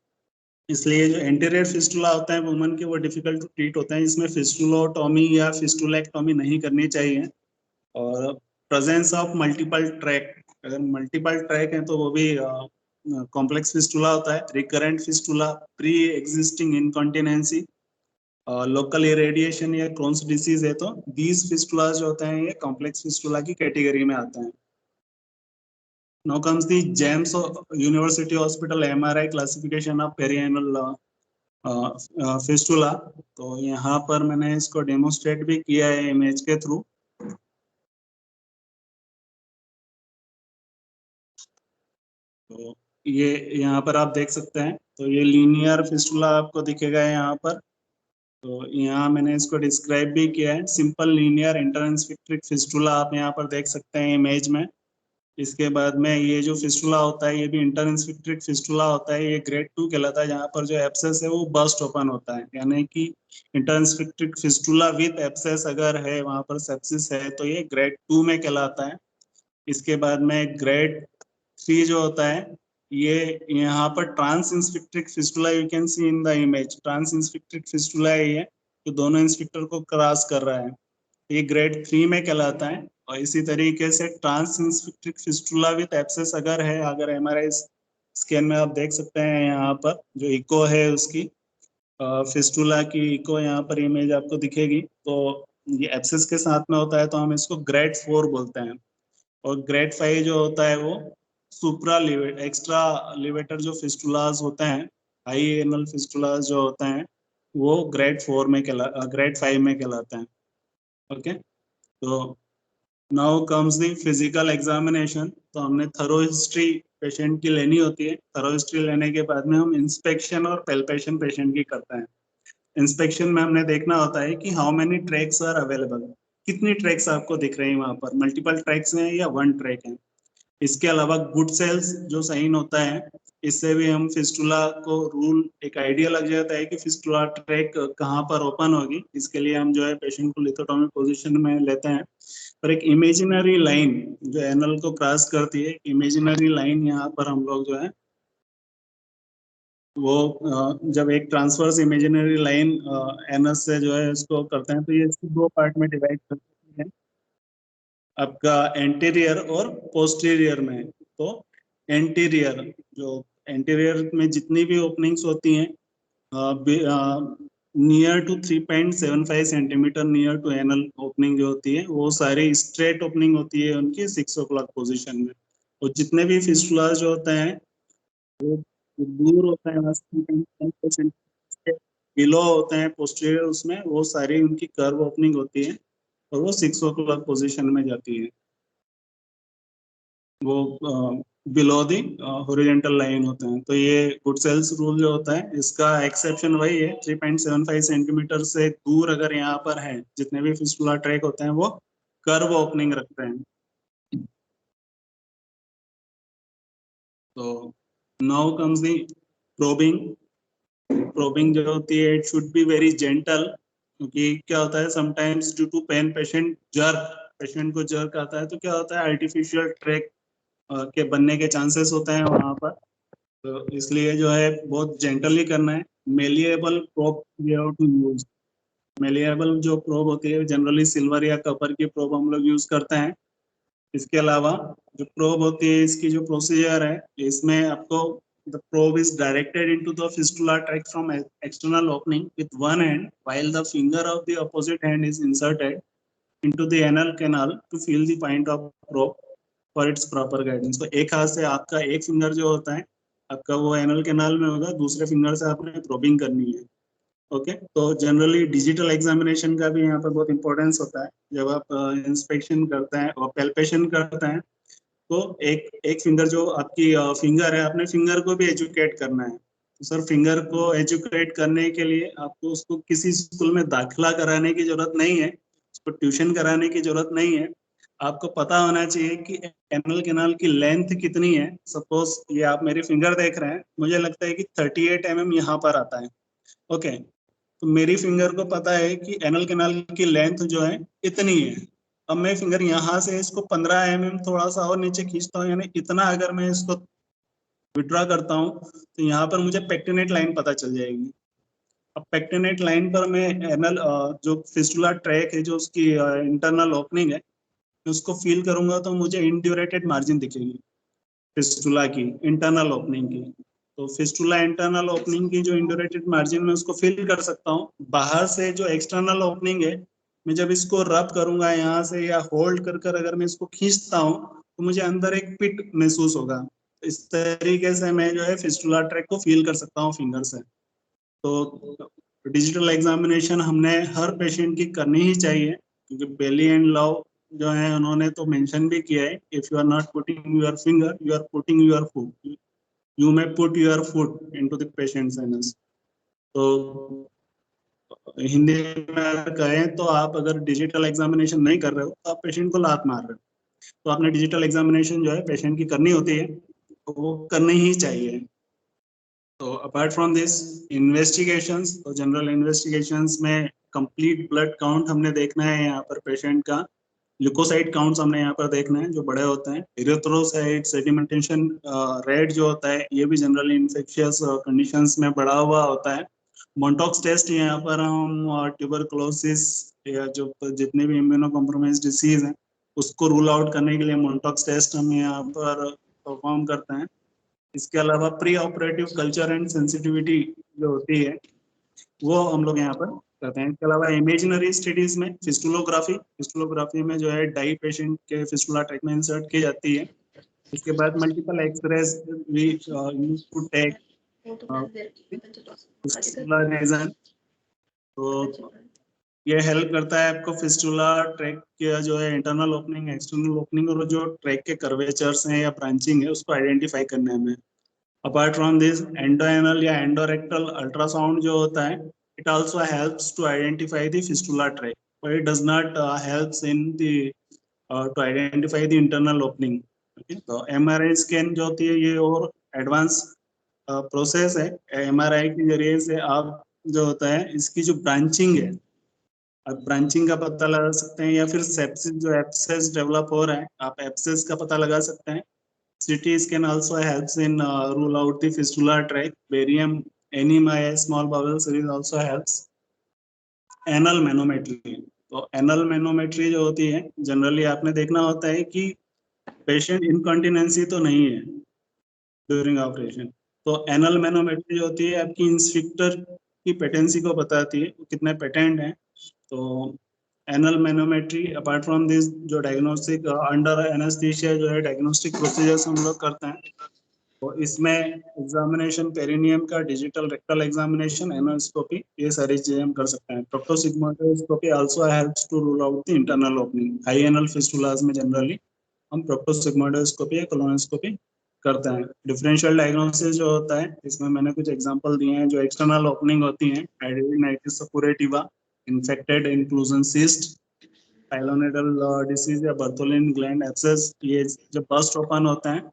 इसलिए जो एंटीरियर फिस्टुला होता है वुमन के, वो डिफिकल्ट टू ट्रीट होते हैं. इसमें फिस्टुलोटॉमी या फिस्टुलेक्टॉमी नहीं करनी चाहिए. और प्रेजेंस ऑफ मल्टीपल ट्रैक, अगर मल्टीपल ट्रैक है तो वो भी कॉम्प्लेक्स फिस्टुला होता है. Recurrent fistula, pre existing incontinency, local irradiation या क्रोन्स डिसीज है, तो दीज फिस्टुला जो होते हैं ये कॉम्प्लेक्स फिस्टुला की कैटेगरी में आते हैं. Now comes the James university hospital MRI classification of perianal fistula. तो यहाँ पर मैंने इसको डेमोस्ट्रेट भी किया है इमेज के थ्रू. तो ये यहाँ पर आप देख सकते हैं. तो ये लीनियर फिस्टुला आपको दिखेगा यहाँ पर. तो यहाँ मैंने इसको डिस्क्राइब भी किया है. सिंपल लीनियर इंटरइंस्फिक्ट्रिक फिस्टुला आप यहाँ पर देख सकते हैं इमेज में. इसके बाद में ये जो फिस्टुला होता है ये भी इंटरइंस्फिक्ट्रिक फिस्टुला होता है. ये ग्रेड 2 कहलाता है, जहाँ पर जो एब्सेस है वो बस्ट ओपन होता है. यानी कि इंटरइंस्फिक्ट्रिक फिस्टुला विद एब्सेस अगर है, वहाँ पर सेप्सिस है, तो ये ग्रेड 2 में कहलाता है. इसके बाद में ग्रेड 3 जो होता है, ये यहाँ पर transsphincteric fistula you can see in the image. Transsphincteric fistula है ये, तो दोनों इंस्फिक्टर को क्रॉस कर रहा है. ये ग्रेड 3 में कहलाता है. और इसी तरीके से ट्रांसइंस्फिक्ट्रिक फिस्टुला विद एब्सेस अगर है, अगर MRI स्कैन में आप देख सकते हैं यहाँ पर जो इको है उसकी, फिस्टुला की इको यहाँ पर इमेज आपको दिखेगी. तो ये एब्सेस के साथ में होता है, तो हम इसको ग्रेड 4 बोलते हैं. और ग्रेड 5 जो होता है वो सुप्रा लिवेट, एक्स्ट्रा लिवेटर जो फिस्टुलास होते हैं, हाई एनल फिस्टुलास जो होते हैं, वो ग्रेड 4 में ग्रेड 5 में कहलाते हैं. ओके, तो now comes the physical examination. तो हमने थरो हिस्ट्री पेशेंट की लेनी होती है. थरो हिस्ट्री लेने के बाद में हम इंस्पेक्शन और पैल्पेशन पेशेंट की करते हैं. इंस्पेक्शन में हमने देखना होता है कि how many tracks are available, कितनी ट्रैक्स आपको दिख रही है वहां पर, मल्टीपल ट्रैक्स हैं या 1 ट्रैक है. इसके अलावा गुड सेल्स जो साइन होता है, इससे भी हम फिस्टुला को रूल एक आइडिया लग जाता है कि फिस्टुला ट्रैक कहाँ पर ओपन होगी। इसके लिए हम जो है पेशेंट को लिथोटोमी पोजीशन में लेते हैं और एक इमेजिनरी लाइन जो एनल को क्रॉस करती है, इमेजिनरी लाइन यहाँ पर हम लोग जो है वो जब एक ट्रांसवर्स इमेजिनरी लाइन एनस से जो है इसको करते हैं तो ये इसको दो पार्ट में डिवाइड करते हैं, आपका एंटीरियर और पोस्टीरियर में। तो एंटीरियर में जितनी भी ओपनिंग्स होती हैं near to 3.75 centimetre near to anal opening जो होती है वो सारी स्ट्रेट ओपनिंग होती है उनकी 6 o'clock पोजीशन में। और जितने भी फिस्टुला जो होते हैं वो दूर होते हैं, 10% बिलो होते हैं पोस्टीरियर, उसमें वो सारी उनकी कर्व ओपनिंग होती है और वो 6 o'clock पोजीशन में जाती है। वो बिलो दी हॉरिजॉन्टल लाइन होते हैं। तो ये गुडसेल्स रूल जो होता है इसका एक्सेप्शन वही है, 3.75 सेंटीमीटर से दूर अगर यहाँ पर है जितने भी फिस्टुला ट्रैक होते हैं वो कर्व ओपनिंग रखते हैं। तो नाउ कम्स दी प्रोबिंग जो होती है it should be very gentle, क्योंकि क्या होता है sometimes due to pain patient को जर्क आता है तो क्या होता है आर्टिफिशियल ट्रैक के बनने के चांसेस होते हैं वहां पर। तो इसलिए जो है बहुत जेंटली करना है। Malleable probe we have to use. Malleable जो प्रोब होती है जनरली सिल्वर या कॉपर की प्रोब हम लोग यूज करते हैं। इसके अलावा जो प्रोब होती है इसकी जो प्रोसीजर है इसमें आपको the probe is directed into the fistula tract from external opening with one hand while the finger of the opposite hand is inserted into the anal canal to feel the point of probe for its proper guidance। तो एक हाथ से आपका एक फिंगर जो होता है आपका वो एनल कैनाल में होगा, दूसरे फिंगर से आपने प्रोबिंग करनी है। ओके तो जनरली डिजिटल एग्जामिनेशन का भी यहाँ पर बहुत इंपॉर्टेंस होता है। जब आप इंस्पेक्शन करते हैं और पैल्पेशन करते हैं तो एक फिंगर जो आपकी फिंगर है अपने फिंगर को भी एजुकेट करना है। तो सर फिंगर को एजुकेट करने के लिए आपको उसको किसी स्कूल में दाखिला कराने की जरूरत नहीं है, उसको ट्यूशन कराने की जरूरत नहीं है। आपको पता होना चाहिए कि एनल कैनाल की लेंथ कितनी है। सपोज ये आप मेरी फिंगर देख रहे हैं, मुझे लगता है कि 38 mm यहाँ पर आता है। ओके तो मेरी फिंगर को पता है कि एनल कैनाल की लेंथ जो है इतनी है। अब मैं फिंगर यहाँ से इसको 15 mm थोड़ा सा और नीचे खींचता हूँ, यानी इतना अगर मैं इसको विड्रॉ करता हूँ तो यहाँ पर मुझे पेक्टिनेट लाइन पता चल जाएगी। अब पेक्टिनेट लाइन पर मैं एनल जो फिस्टुला ट्रैक है जो उसकी इंटरनल ओपनिंग है उसको फील करूंगा तो मुझे इंड्यूरेटेड मार्जिन दिखेगी फिस्टुला की इंटरनल ओपनिंग की। तो फिस्टुला इंटरनल ओपनिंग की जो इंड्यूरेटेड मार्जिन में उसको फील कर सकता हूँ। बाहर से जो एक्सटर्नल ओपनिंग है मैं जब इसको रब करूंगा यहाँ से या होल्ड कर कर अगर मैं इसको खींचता हूँ तो मुझे अंदर एक पिट महसूस होगा। इस तरीके से मैं जो है फिस्टुला ट्रैक को फील कर सकता हूँ फिंगर से। तो डिजिटल एग्जामिनेशन हमने हर पेशेंट की करनी ही चाहिए, क्योंकि बेली एंड लव जो है उन्होंने तो मेंशन भी किया है, if you are not putting your finger you are putting your foot, you may put your foot into the patient's anus. तो हिंदी में अगर कहें तो आप अगर डिजिटल एग्जामिनेशन नहीं कर रहे हो तो आप पेशेंट को लात मार रहे हो। तो आपने डिजिटल एग्जामिनेशन जो है पेशेंट की करनी होती है तो वो करनी ही चाहिए। तो अपार्ट फ्रॉम दिस इन्वेस्टिगेशंस, तो जनरल इन्वेस्टिगेशंस में कंप्लीट ब्लड काउंट हमने देखना है यहाँ पर पेशेंट का। ल्यूकोसाइट काउंट्स हमने यहाँ पर देखना है जो बड़े होते हैं। इरिथ्रोसाइट सेडिमेंटेशन रेट जो होता है ये भी जनरली इन्फेक्शियस कंडीशंस में बढ़ा हुआ होता है। मोंटॉक्स टेस्ट यहाँ पर हम ट्यूबरकुलोसिस या जो जितने भी इम्यूनो कॉम्प्रोमाइज डिसीज हैं उसको रूल आउट करने के लिए मोंटॉक्स टेस्ट हम यहाँ पर परफॉर्म करते हैं। इसके अलावा pre operative culture and sensitivity जो होती है वो हम लोग यहाँ पर करते हैं। इसके अलावा इमेजिनरी स्टडीज में फिस्टुलोग्राफी में जो है डाई पेशेंट के फिस्टुला ट्रैक में इंसर्ट की जाती है। इसके बाद multiple x-rays we use to take fistula region. तो ये हेल्प करता है आपको फिस्टुला ट्रैक के जो है इंटरनल ओपनिंग एक्सटर्नल ओपनिंग और जो ट्रैक के कर्वेचर्स हैं या ब्रांचिंग है उसको आइडेंटिफाई करने में। अपार्ट फ्रॉम दिस एंडोएनल या एंडोरेक्टल अल्ट्रासाउंड जो होता है it also helps to identify the fistula tract, but it does not helps in the to identify the internal opening। okay? तो MRI स्कैन जो होती है ये और एडवांस प्रोसेस है, MRI के जरिए से आप जो होता है इसकी जो ब्रांचिंग है, आप ब्रांचिंग का पता लगा सकते हैं, या फिर सेप्सिस जो एब्सेस डेवलप हो रहा है, आप एब्सेस का पता लगा सकते हैं। CT scan also helps in rule out the fistula tract. Barium enema small bowel series also helps. Anal manometry, तो एनल मैनोमेट्री जो होती है जनरली आपने देखना होता है कि पेशेंट इनकॉन्टिनेंसी तो नहीं है ड्यूरिंग ऑपरेशन, तो एनल मैनोमेट्री होती है आपकी इंस्फिक्टर की पेटेंसी को बताती है, कितने पेटेंट हैं। तो anal manometry apart from this जो डायग्नोस्टिक अंडर एनेस्थीसिया जो है डायग्नोस्टिक प्रोसीजर्स हम लोग करते हैं, तो इसमें एग्जामिनेशन पेरिनियम का, डिजिटल रेक्टल एग्जामिनेशन, एनोस्कोपी, ये सारी चीजें हम कर सकते हैं। Proctosigmoidoscopy also helps to rule out the internal opening. High anal fistulas में जनरली हम प्रोक्टोसिग्मोइडोस्कोपी या कोलोनोस्कोपी करते हैं। डिफरेंशियल डायग्नोसिस जो होता है, इसमें मैंने कुछ एग्जांपल दिए हैं। जो एक्सटर्नल ओपनिंग होती हैं, एडिनोइटिस सपुरेटिवा, इन्फेक्टेड इंक्लूजन सिस्ट, पाइलोनेडल डिसीज या बर्थोलिन ग्लैंड एब्सेस, ये जब बस्ट ओपन होता है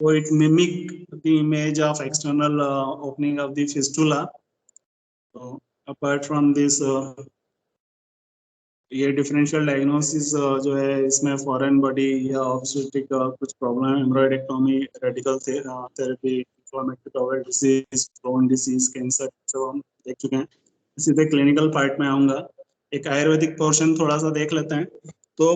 तो it mimic the image of external opening of the fistula. So apart from this ये डिफरेंशियल डायग्नोसिस जो है इसमें फॉरेन बॉडी या ऑब्स्टेट्रिक कुछ problem, haemorrhoidectomy, radical therapy, inflammatory bowel disease, Crohn disease, cancer, सब हम देख चुके हैं। सीधे क्लिनिकल पार्ट में आऊंगा। एक आयुर्वेदिक पोर्शन थोड़ा सा देख लेते हैं। तो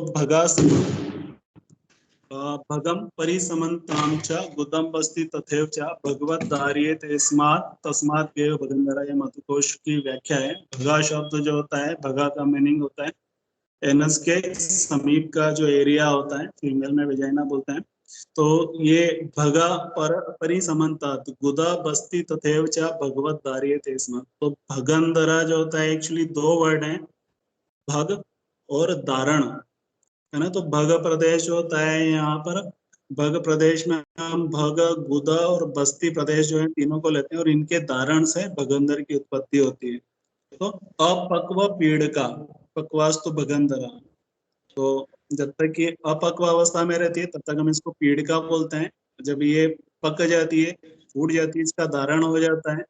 भगम परिसमन्तां च गुदम्बस्ति तथैव च भगवत धार्येत तस्मात् तस्मात् गेय भगंधरा, ये मधुकोश की व्याख्या है। भगा शब्द जो होता है, भगा का मीनिंग होता है एनस के समीप का जो एरिया होता है, फीमेल में वेजाइना बोलते हैं। तो ये भगा पर परिसमन्तात गुदा बस्ती तथैव च भगवत धार्येत तस्मात्, तो भगंधरा जो होता है एक्चुअली दो वर्ड हैं, भग और धारण, है ना। तो भग प्रदेश होता है यहाँ पर, भग प्रदेश में हम भग, गुदा और बस्ती प्रदेश जो है तीनों को लेते हैं, और इनके धारण से भगंदर की उत्पत्ति होती है। तो अपक्व पीड़िका, पक्वास तो भगंधरा, तो जब तक ये अपक्व अवस्था में रहती है तब तक हम इसको पीड़िका बोलते हैं। जब ये पक जाती है, फूट जाती है, इसका धारण हो जाता है,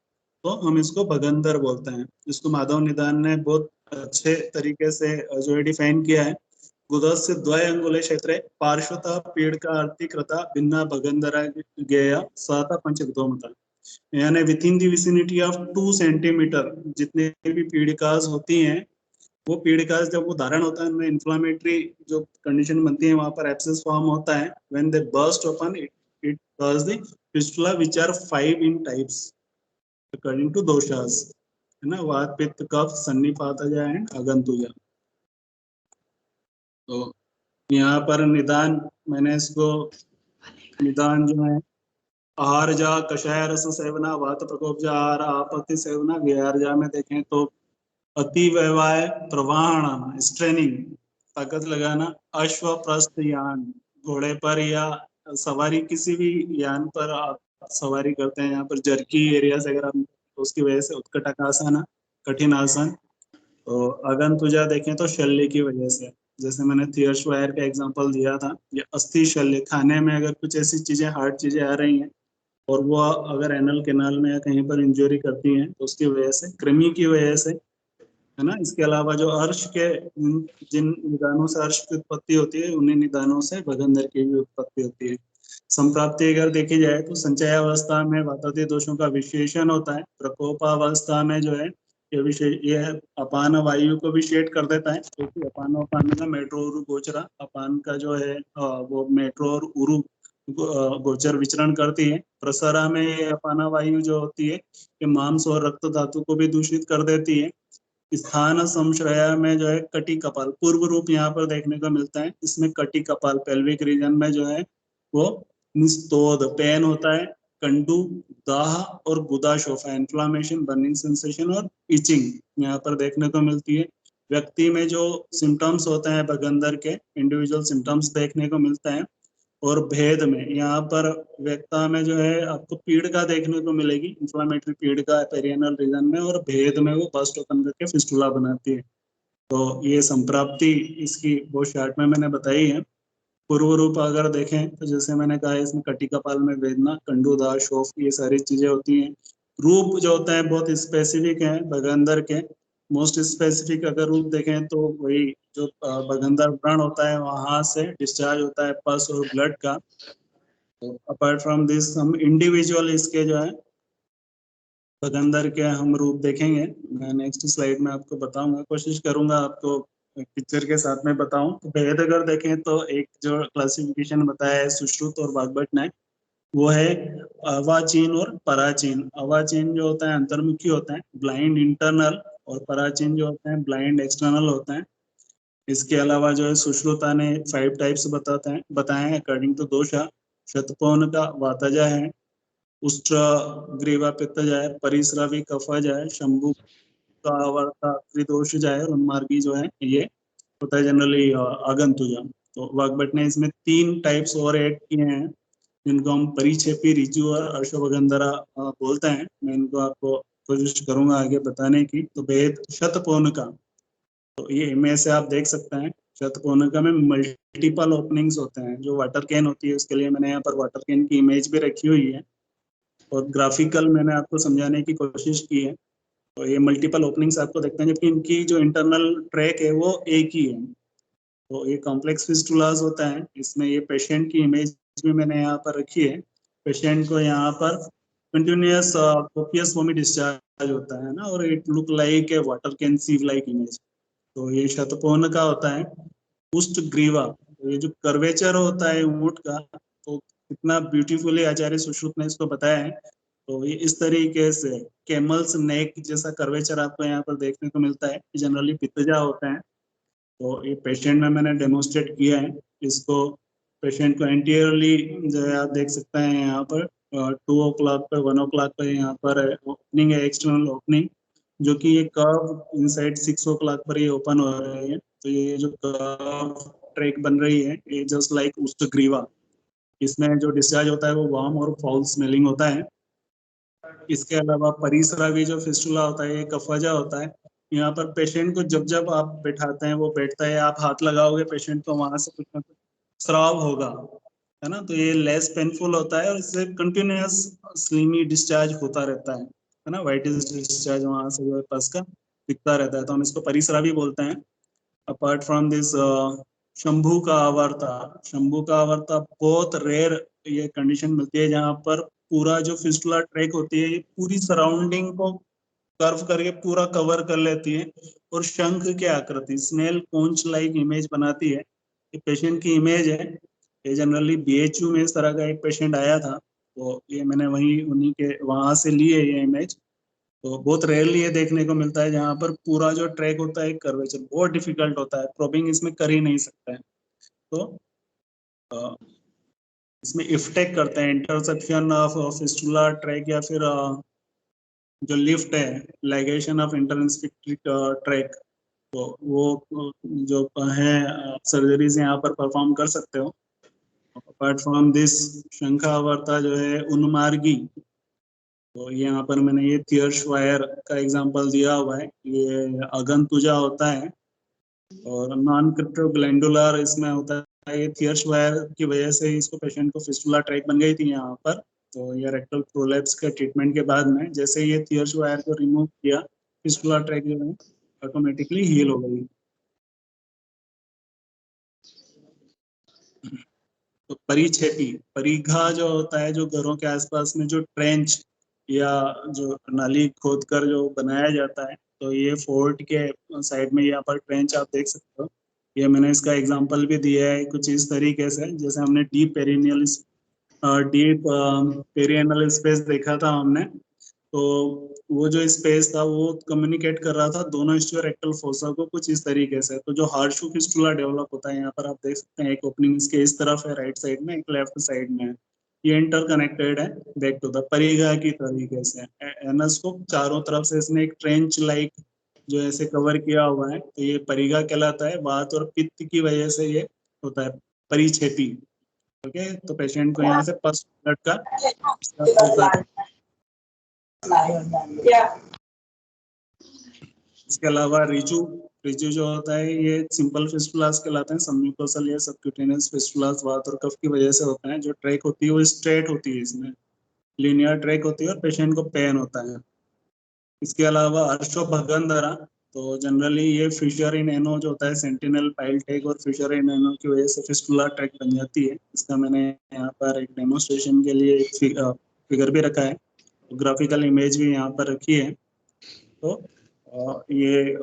तो हम इसको भगंदर बोलते हैं। इसको माधव निदान ने बहुत अच्छे तरीके से जो है डिफाइन किया है। गुदस्य द्वय अंगुले क्षेत्रे पार्श्वतः पीड़का अर्थी कृता भिन्ना भगंधरा गेया साता पंचगतोमता, यानी with in the vicinity of 2 centimetre जितने भी पीड़िकास होती हैं, वो पीड़िकास जब वो धारण होता है, उनमें इन्फ्लामेटरी जो कंडीशन बनती है, वहां पर एब्सेस फॉर्म होता है। When they burst open it cause the fistula which are 5 in types according to doshas, है ना, वात पित्त कफ सन्निपातज एंड अगंतुज। तो यहाँ पर निदान, मैंने इसको निदान जो है, आहार जा कषाय रस सेवना, वात प्रकोप जा आहार आपत्ति सेवना, विहार जा में देखें तो अति व्यवाय प्रवाहन स्ट्रेनिंग, ताकत लगाना, अश्व प्रस्थ यान, घोड़े पर या सवारी किसी भी यान पर आप सवारी करते हैं, यहाँ पर जर्की एरिया से अगर आप, तो उसकी वजह से उत्कटकासन, कठिन आसन। तो अगंतुजा देखें तो शल्य की वजह से, जैसे मैंने थियरशवायर का एग्जांपल दिया था, ये अस्थि शल्य, खाने में अगर कुछ ऐसी चीजें, हार्ड चीजें आ रही हैं और वो अगर एनल कैनाल में या कहीं पर इंजरी करती हैं, तो उसकी वजह से, कृमि की वजह से, है ना। इसके अलावा जो अर्श के जिन निदानों से अर्श की उत्पत्ति होती है, उन्हीं निदानों से भगंधर की भी उत्पत्ति होती है। संप्राप्ति अगर देखी जाए तो संचयावस्था में वातावरणीय दोषों का विशेषण होता है। प्रकोपावस्था में जो है ये अपान वायु को भी शेड कर देता है, क्योंकि अपान का मेट्रो उरु गोचरा, अपान का जो है वो मेट्रो और उरु गोचर विचरण करती है। प्रसरा में ये अपाना वायु जो होती है, ये मांस और रक्त धातु को भी दूषित कर देती है। स्थान संश्रया में जो है कटी कपाल, पूर्व रूप यहाँ पर देखने को मिलता है। इसमें कटी कपाल पेल्विक रीजन में जो है वो निस्तोद पेन होता है, कंडू, दाह और गुदा शोफा, इन्फ्लामेशन, बर्निंग सेंसेशन और इचिंग यहाँ पर देखने को मिलती है। व्यक्ति में जो सिम्टम्स होते हैं भगंदर के, इंडिविजुअल सिम्टम्स देखने को मिलता है। और भेद में यहाँ पर व्यक्ता में जो है आपको पीड़िका देखने को मिलेगी, इन्फ्लामेटरी पीड़िका पेरियनल रीजन में, और भेद में वो बस्ट ओपन करके फिस्टुला बनाती है। तो ये संप्राप्ति इसकी वो शार्ट में मैंने बताई है। पूर्व रूप अगर देखें तो जैसे मैंने कहा इसमें कटी कपाल में वेदना, कंडूदा, शोफ, ये सारी चीजें होती हैं। रूप जो होता है बहुत स्पेसिफिक है बगंदर के। मोस्ट स्पेसिफिक अगर रूप देखें तो वही जो बगंदर व्रण होता है वहां से डिस्चार्ज होता है पस और ब्लड का। तो अपार्ट फ्रॉम दिस हम इंडिविजुअल इसके जो है बगंदर के हम रूप देखेंगे। मैं नेक्स्ट स्लाइड में आपको बताऊंगा, कोशिश करूंगा आपको पिक्चर के साथ में बताऊं। तो भेद अगर देखें तो एक जो क्लासिफिकेशन बताया है सुश्रुत और वाग्भट ने, वो है अवाचीन और पराचीन। अवाचीन जो होता है अंतर्मुखी होता है, ब्लाइंड इंटरनल, और पराचीन जो होते हैं ब्लाइंड एक्सटर्नल होते हैं। इसके अलावा जो है सुश्रुता ने 5 टाइप्स बताए हैं अकॉर्डिंग टू दोषा। शतपौन का वातजा है, उष्ट्र ग्रीवा पित्तज है, परिस्रावी कफज है, शंभु का आवर्ता त्रिदोष जाए, उन्मार्गी जो है ये होता है जनरली आगंतुजा। तो वाग्भट ने इसमें 3 टाइप्स और ऐड किए हैं जिनको हम परिक्षेपी, ऋजु और अश्वगंधरा बोलते हैं। मैं इनको आपको कोशिश करूंगा आगे बताने की। तो भेद शतपौन का, तो ये इमेज से आप देख सकते हैं शतपौनका में मल्टीपल ओपनिंग्स होते हैं। जो वाटर कैन होती है उसके लिए मैंने यहाँ पर वाटर कैन की इमेज भी रखी हुई है और ग्राफिकल मैंने आपको समझाने की कोशिश की है। तो ये मल्टीपल ओपनिंग्स आपको देखते हैं, जबकि इनकी जो इंटरनल ट्रैक है वो एक ही है। तो ये कॉम्प्लेक्स फिस्टुलास होता है। इसमें ये पेशेंट की इमेज भी मैंने यहाँ पर रखी है। पेशेंट को यहाँ पर कंटिन्यूअस कोपियस वोमिट डिस्चार्ज होता है ना, और it look like a water can sieve like image. तो ये शतपौन का होता है। पुष्ट ग्रीवा, तो ये जो कर्वेचर होता है ऊंट का, तो कितना ब्यूटीफुली आचार्य सुश्रुत ने इसको बताया है। तो ये इस तरीके से कैमल्स नेक जैसा कर्वेचर आपको यहाँ पर देखने को मिलता है। जनरली पित्तजा होता है। तो ये पेशेंट में मैंने डेमोन्स्ट्रेट किया है इसको। पेशेंट को एंटीरियरली जो है आप देख सकते हैं यहाँ पर 2 o'clock पे 1 o'clock पे यहाँ पर ओपनिंग है, एक्सटर्नल ओपनिंग, जो कि ये कर्व इनसाइड 6 o'clock पर ये ओपन हो रही है। तो ये जो कर्व ट्रैक बन रही है ये जस्ट लाइक उष्टग्रीवा। इसमें जो डिस्चार्ज होता है वो वार्म और फाउल स्मेलिंग होता है। इसके अलावा परिसरावी जो फिस्टुला होता है ये कफजा होता है। यहाँ पर पेशेंट को जब जब आप बैठाते हैं वो बैठता है, आप हाथ लगाओगे पेशेंट को वहां से कुछ ना कुछ स्राव होगा, है ना। तो ये लेस पेनफुल होता है और इससे कंटिन्यूअस स्लीमी डिस्चार्ज होता रहता है ना। वाइट डिस्चार्ज वहां से जो है पस का दिखता रहता है। तो हम इसको परिसरावी बोलते हैं। अपार्ट फ्रॉम दिस शंभू का आवर्ता, शंभू का आवर्ता बहुत रेयर ये कंडीशन मिलती है जहां पर पूरा जो फिस्टुला ट्रैक होती है ये पूरी सराउंडिंग को कर्व करके पूरा कवर कर लेती है और शंख के आकृति स्नेल कोंच लाइक इमेज बनाती है। ये पेशेंट की इमेज है। ये जनरली बीएचयू में इस तरह का एक पेशेंट आया था, तो ये मैंने वहीं उन्हीं के वहां से ली है ये इमेज। तो बहुत रेयरली ये देखने को मिलता है जहाँ पर पूरा जो ट्रैक होता है कर्वेचर बहुत डिफिकल्ट होता है, प्रोबिंग इसमें कर ही नहीं सकता है। तो इसमें इफ्टेक करते हैं, इंटरसेक्शन ऑफ फिस्टुला ट्रैक, या फिर जो लिफ्ट है लाइगेशन ऑफ इंटरस्पिक्टिक ट्रैक, तो वो जो है सर्जरीज यहाँ पर परफॉर्म कर सकते हो। अपार्ट फ्रॉम दिस शंखावर्ता जो है उन्मार्गी, तो यहाँ पर मैंने ये थियरशवायर का एग्जांपल दिया हुआ है। ये अगंतुजा होता है और नॉन क्रिप्टोग्लैंडुलर इसमें होता है। ये थियरशवायर की वजह से इसको पेशेंट को फिस्टुला ट्रैक बन गई थी यहाँ पर। तो ये रेक्टल प्रोलैप्स के ट्रीटमेंट के बाद में जैसे ये थियरशवायर को रिमूव किया, फिस्टुला ट्रैक जो है ऑटोमेटिकली हील हो गई। तो परिक्षेपी, परिघा जो होता है जो घरों के आसपास में जो ट्रेंच या जो नाली खोदकर जो बनाया जाता है, तो ये फोर्ट के साइड में यहाँ पर ट्रेंच आप देख सकते हो। ये मैंने इसका एग्जांपल भी दिया है कुछ इस तरीके से, जैसे हमने डीप पेरिनियल स्पेस देखा था हमने। तो वो जो स्पेस था वो कम्युनिकेट कर रहा था दोनों स्टियोरेक्टल फोसा को कुछ इस तरीके से। तो जो हार्शू फिस्टुला डेवलप होता है यहाँ पर आप देख सकते हैं, एक ओपनिंग इसके इस तरफ है राइट साइड में, एक लेफ्ट साइड में है। ये इंटरकनेक्टेड है बैक टू द परिघा की तरीके से। एनस को चारों तरफ से इसने एक ट्रेंच लाइक जो ऐसे कवर किया हुआ है, तो ये परिघा कहलाता है। वात और पित्त की वजह से ये होता है परिक्षेपी। ओके, तो पेशेंट को यहाँ से पस ब्लड का होता है। इसके अलावा रिजू प्रिज्यू जो होता है ये सिंपल फिस्टुलास कहलाते हैं, सबम्यूकोसल या सबक्यूटेनियस फिस्टुलास वात और कफ की वजह से होता है। जो ट्रैक होती है वो स्ट्रेट होती है, इसमें लीनियर ट्रैक होती है और पेशेंट को पेन होता है। इसके अलावा अर्शोभगंधरा, तो जनरली ये फिशर इन एनो जो होता है सेंटिनल पाइल टैग और फिशर इन एनो की वजह से फिस्टुला ट्रैक बन जाती है। इसका मैंने यहाँ पर एक डेमोन्स्ट्रेशन के लिए एक फिगर भी रखा है, ग्राफिकल इमेज भी यहाँ पर रखी है। तो ये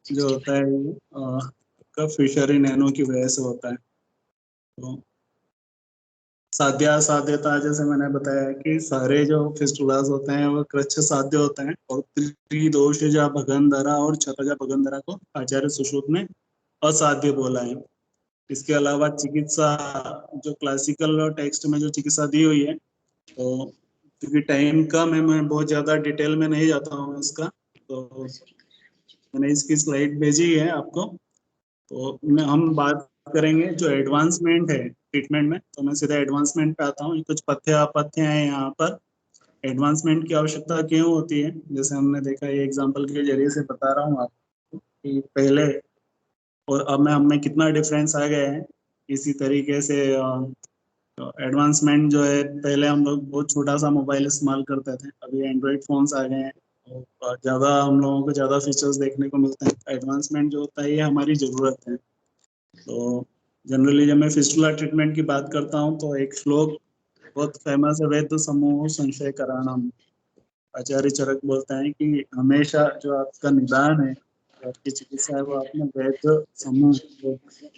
जो होता है फिशर इन एनो की वजह से होता है। तो साध्यता जैसे मैंने बताया कि सारे जो फिस्टुलास होते हैं वो कृच्छ साध्य होते हैं, और त्रिदोषजा भगंधरा और छत्रजा भगंधरा को आचार्य सुश्रुत ने असाध्य बोला है। इसके अलावा चिकित्सा जो क्लासिकल टेक्स्ट में जो चिकित्सा दी हुई है, तो क्योंकि टाइम कम है मैं बहुत ज्यादा डिटेल में नहीं जाता हूँ इसका, तो मैंने इसकी स्लाइड भेजी है आपको। तो हम बात करेंगे जो एडवांसमेंट है ट्रीटमेंट में, तो मैं सीधा एडवांसमेंट पे आता हूँ। कुछ पथ्य अपथ्य हैं यहाँ पर। एडवांसमेंट की आवश्यकता क्यों होती है, जैसे हमने देखा ये एग्जांपल के जरिए से बता रहा हूँ आपको कि पहले और अब में कितना डिफरेंस आ गया है। इसी तरीके से एडवांसमेंट जो है, पहले हम लोग बहुत छोटा सा मोबाइल इस्तेमाल करते थे, अभी एंड्रॉइड फोन्स आ गए हैं और ज़्यादा हम लोगों को ज़्यादा फीचर्स देखने को मिलते हैं। एडवांसमेंट जो होता है ये हमारी ज़रूरत है। तो जनरली जब मैं फिस्टुला ट्रीटमेंट की बात करता हूँ तो एक श्लोक बहुत फेमस है, वेद समूह संशय कराणम। आचार्य चरक बोलते हैं कि हमेशा जो आपका निदान है, जो आपकी चिकित्सा है, वो आपने वेद समूह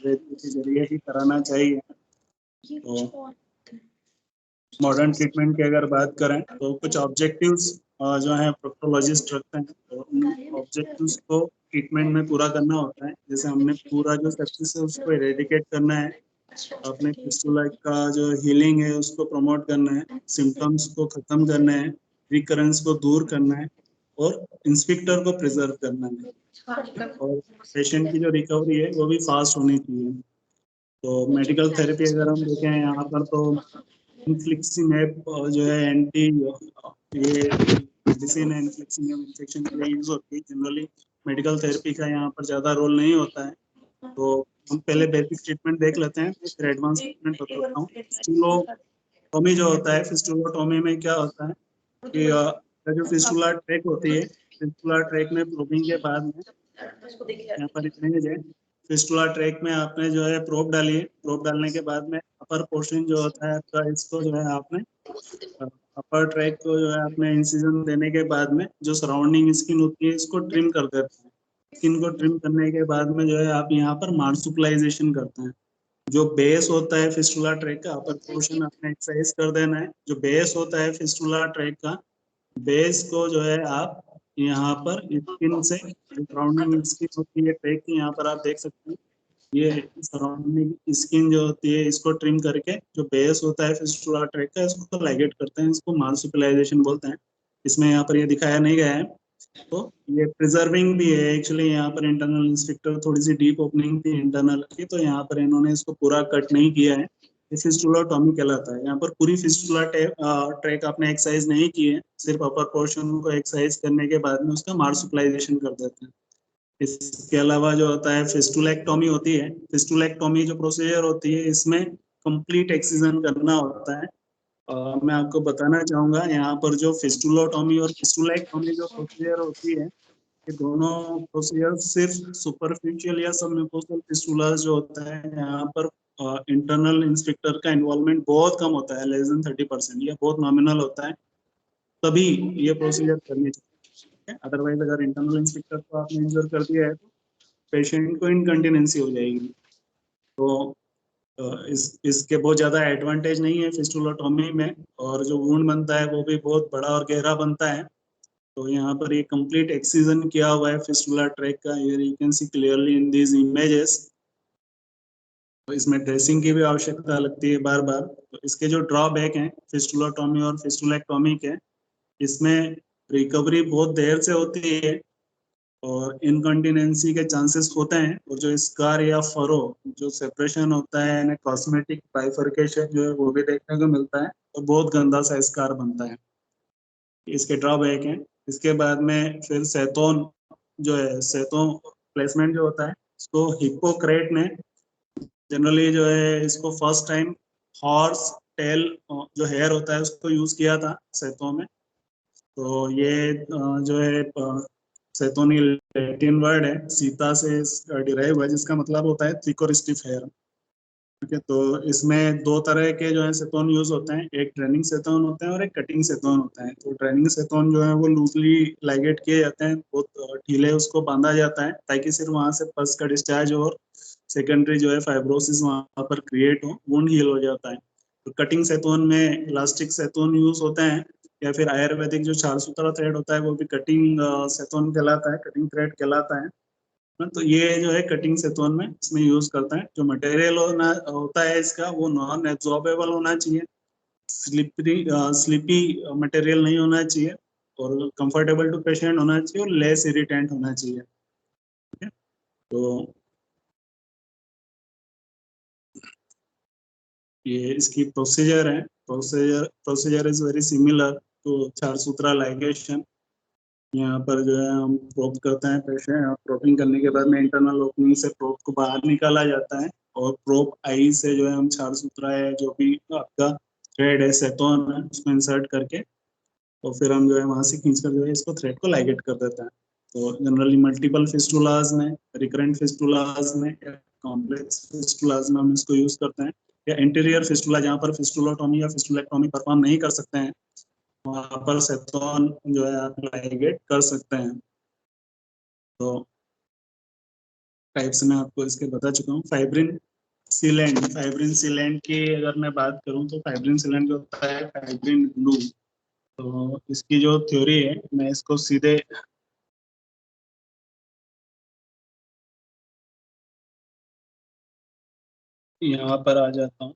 वेद के जरिए ही कराना चाहिए। तो मॉडर्न ट्रीटमेंट की अगर बात करें तो कुछ ऑब्जेक्टिव्स जो है प्रोक्टोलॉजिस्ट रखते हैं, तो उन ऑब्जेक्टिव्स को ट्रीटमेंट में पूरा करना होता है। जैसे हमने पूरा जो सेप्सिस है उसको इरेडिकेट करना है, अपने फिस्टुला का जो हीलिंग है उसको प्रमोट करना है, सिम्टम्स को खत्म करना है, रिकरेंस को दूर करना है और इंस्पेक्टर को प्रिजर्व करना है, और पेशेंट की जो रिकवरी है वो भी फास्ट होनी चाहिए। तो मेडिकल थेरेपी अगर हम देखें यहाँ पर, तो इन्फ्लिक्सिमेब जो है एंटी ये मेडिसिन है, इन्फ्लिक्सिमेब इंफेक्शन के लिए यूज होती है। जनरली मेडिकल थेरेपी का यहाँ पर ज़्यादा रोल नहीं होता है। तो हम पहले बेसिक ट्रीटमेंट देख लेते हैं, फिर एडवांस ट्रीटमेंट बताता हूँ। फिस्टुलोटॉमी जो होता है, फिस्टुलोटॉमी में क्या होता है कि जो फिस्टुला ट्रैक होती है, फिस्टुला ट्रैक में प्रोबिंग के बाद में यहाँ पर इमेज है, फिस्टुला ट्रैक में आपने जो है प्रोब डाली है। प्रोब डालने के बाद में अपर पोर्शन जो होता है आपका, इसको जो है आपने अपर ट्रैक को जो है आपने इंसिजन देने के बाद में जो सराउंडिंग स्किन होती है इसको ट्रिम कर देते हैं। स्किन को ट्रिम करने के बाद में जो है आप यहाँ पर मार्सुपलाइजेशन करते हैं। जो बेस होता है फिस्टुला ट्रैक का, अपर पोर्शन आपने एक्सरसाइज कर देना है। जो बेस होता है फिस्टुला ट्रैक का, बेस को जो है आप यहाँ पर स्किन से, सराउंडिंग स्किन होती है ट्रैक की, यहाँ पर आप देख सकते हैं ये सराउंडिंग स्किन जो होती है इसको ट्रिम करके जो बेस होता है फिस्टुला ट्रैक का, इसको लाइगेट करते हैं, इसको मार्सुपलाइजेशन बोलते हैं। इसमें यहाँ पर ये दिखाया नहीं गया है। तो ये प्रिजर्विंग भी है एक्चुअली। यहाँ पर इंटरनल इंस्पेक्टर थोड़ी सी डीप ओपनिंग थी इंटरनल की, तो यहाँ पर इन्होंने इसको पूरा कट नहीं किया है। ये फिस्टुलोटॉमी कहलाता है। यहाँ पर पूरी फिस्टुला ट्रैक आपने एक्सरसाइज नहीं की है, सिर्फ अपर पोर्शन को एक्सरसाइज करने के बाद में उसका मार्सुपलाइजेशन कर देते हैं। इसके अलावा जो होता है फिस्टुलेक्टॉमी होती है। फिस्टुलेक्टॉमी जो प्रोसीजर होती है इसमें कंप्लीट एक्सिजन करना होता है। मैं आपको बताना चाहूंगा यहाँ पर जो फिस्टुलोटॉमी और फिस्टुलेक्टॉमी जो प्रोसीजर होती है, ये दोनों प्रोसीजर सिर्फ सुपरफिशियल या सबम्यूकोसल फिस्टुला जो होता है, यहाँ पर इंटरनल इंस्पेक्टर का इन्वॉल्वमेंट बहुत कम होता है, लेस देन 30%, या बहुत नॉमिनल होता है, तभी ये प्रोसीजर करनी चाहिए। अदरवाइज अगर इंटरनल इंस्पेक्टर को आपने इंजर कर दिया है तो पेशेंट को इनकंटिनेंसी हो जाएगी। तो इसके बहुत ज़्यादा एडवांटेज नहीं है फिस्टुलोटॉमी में, और जो वुंड बनता है वो भी बहुत बड़ा और गहरा बनता है। तो यहाँ पर ये कंप्लीट एक्सीजन किया हुआ है फिस्टुला ट्रैक का, you can see clearly in these images. तो इसमें ड्रेसिंग की भी आवश्यकता लगती है बार बार। तो इसके जो ड्रॉबैक हैं फिस्टुलोटॉमी और फिस्टुलेक्टॉमी के, इसमें रिकवरी बहुत देर से होती है और इनकंटिनेंसी के चांसेस होते हैं, और जो स्कार या फरो जो सेपरेशन होता है यानी कॉस्मेटिक बाइफर्केशन जो है वो भी देखने को मिलता है, और बहुत गंदा सा स्कार बनता है। इसके ड्रॉबैक हैं। इसके बाद में फिर सेतोन जो है, सेतोन प्लेसमेंट जो होता है इसको हिप्पोक्रेट ने जनरली जो है इसको फर्स्ट टाइम हॉर्स टेल जो हेयर होता है उसको यूज किया था सेतों में। तो ये जो है सेतोनी लैटिन वर्ड है, सीता से डिराइव हुआ, जिसका मतलब होता है थिक और स्टिफ हेयर। ठीक है, तो इसमें दो तरह के जो है सेतोन यूज होते हैं, एक ट्रेनिंग सेतोन होता है और एक कटिंग सेतोन होता है। तो ट्रेनिंग सेतोन जो है वो लूजली लाइगेट किए जाते हैं, बहुत ढीले उसको बांधा जाता है ताकि सिर्फ वहां से पस का डिस्चार्ज हो और सेकेंडरी जो है फाइब्रोसिस वहां पर क्रिएट हो, वुंड हील हो जाता है। तो कटिंग सेतोन में इलास्टिक सेतोन यूज होते हैं, या फिर आयुर्वेदिक जो चार सूत्रा थ्रेड होता है वो भी कटिंग सेतोन कहलाता है, कटिंग थ्रेड कहलाता है। तो ये जो है कटिंग सेतोन में इसमें यूज करते हैं। जो मटेरियल होता है इसका वो नॉन एब्जॉर्बेबल होना चाहिए, स्लिपी मटेरियल नहीं होना चाहिए, और कंफर्टेबल टू पेशेंट होना चाहिए, और लेस इरिटेंट होना चाहिए। ठीक है, तो ये इसकी प्रोसीजर है। Procedure is very similar to kshar sutra ligation. यहाँ पर जो है हम प्रोब करते हैं पेशेंट, प्रोबिंग करने के बाद में इंटरनल ओपनिंग से प्रोब को बाहर निकाला जाता है, और प्रोब आई से जो है हम चार सूत्रा है जो भी आपका थ्रेड है सेतोन है उसमें इंसर्ट करके, तो फिर हम जो है वहां से खींचकर जो है इसको थ्रेड को लाइगेट कर देते हैं। तो जनरली मल्टीपल फिस्टुलाज में, रिकरेंट फिस्टुलाज में, कॉम्प्लेक्स फिस्टुलाज में हम इसको यूज करते हैं, या इंटीरियर फिस्टुला जहाँ पर फिस्टुलोटोमी या फिस्टुलेक्टोमी परफॉर्म नहीं कर सकते हैं वहां पर सेतोन जो है आप लाइगेट कर सकते हैं। तो टाइप्स में आपको इसके बता चुका हूँ। फाइब्रिन सीलेंट की अगर मैं बात करूँ तो फाइब्रिन सीलेंट जो होता है फाइब्रिन ग्लू। तो इसकी जो थ्योरी है मैं इसको सीधे यहाँ पर आ जाता हूँ।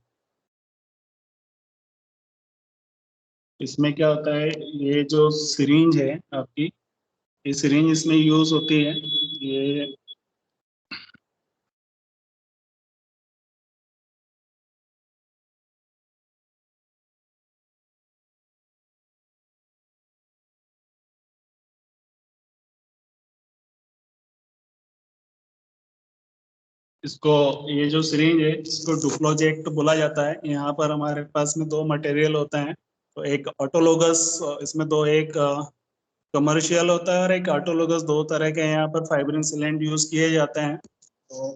इसमें क्या होता है, ये जो सिरिंज है आपकी, ये सिरिंज इसमें यूज होती है। ये इसको, ये जो सिरिंज है इसको डुप्लोजेक्ट बोला जाता है। यहाँ पर हमारे पास में दो मटेरियल होता है, तो एक ऑटोलोगस, इसमें दो, एक कमर्शियल होता है और एक ऑटोलोगस, दो तरह के यहाँ पर फाइब्रिन सीलेंट यूज किए जाते हैं। तो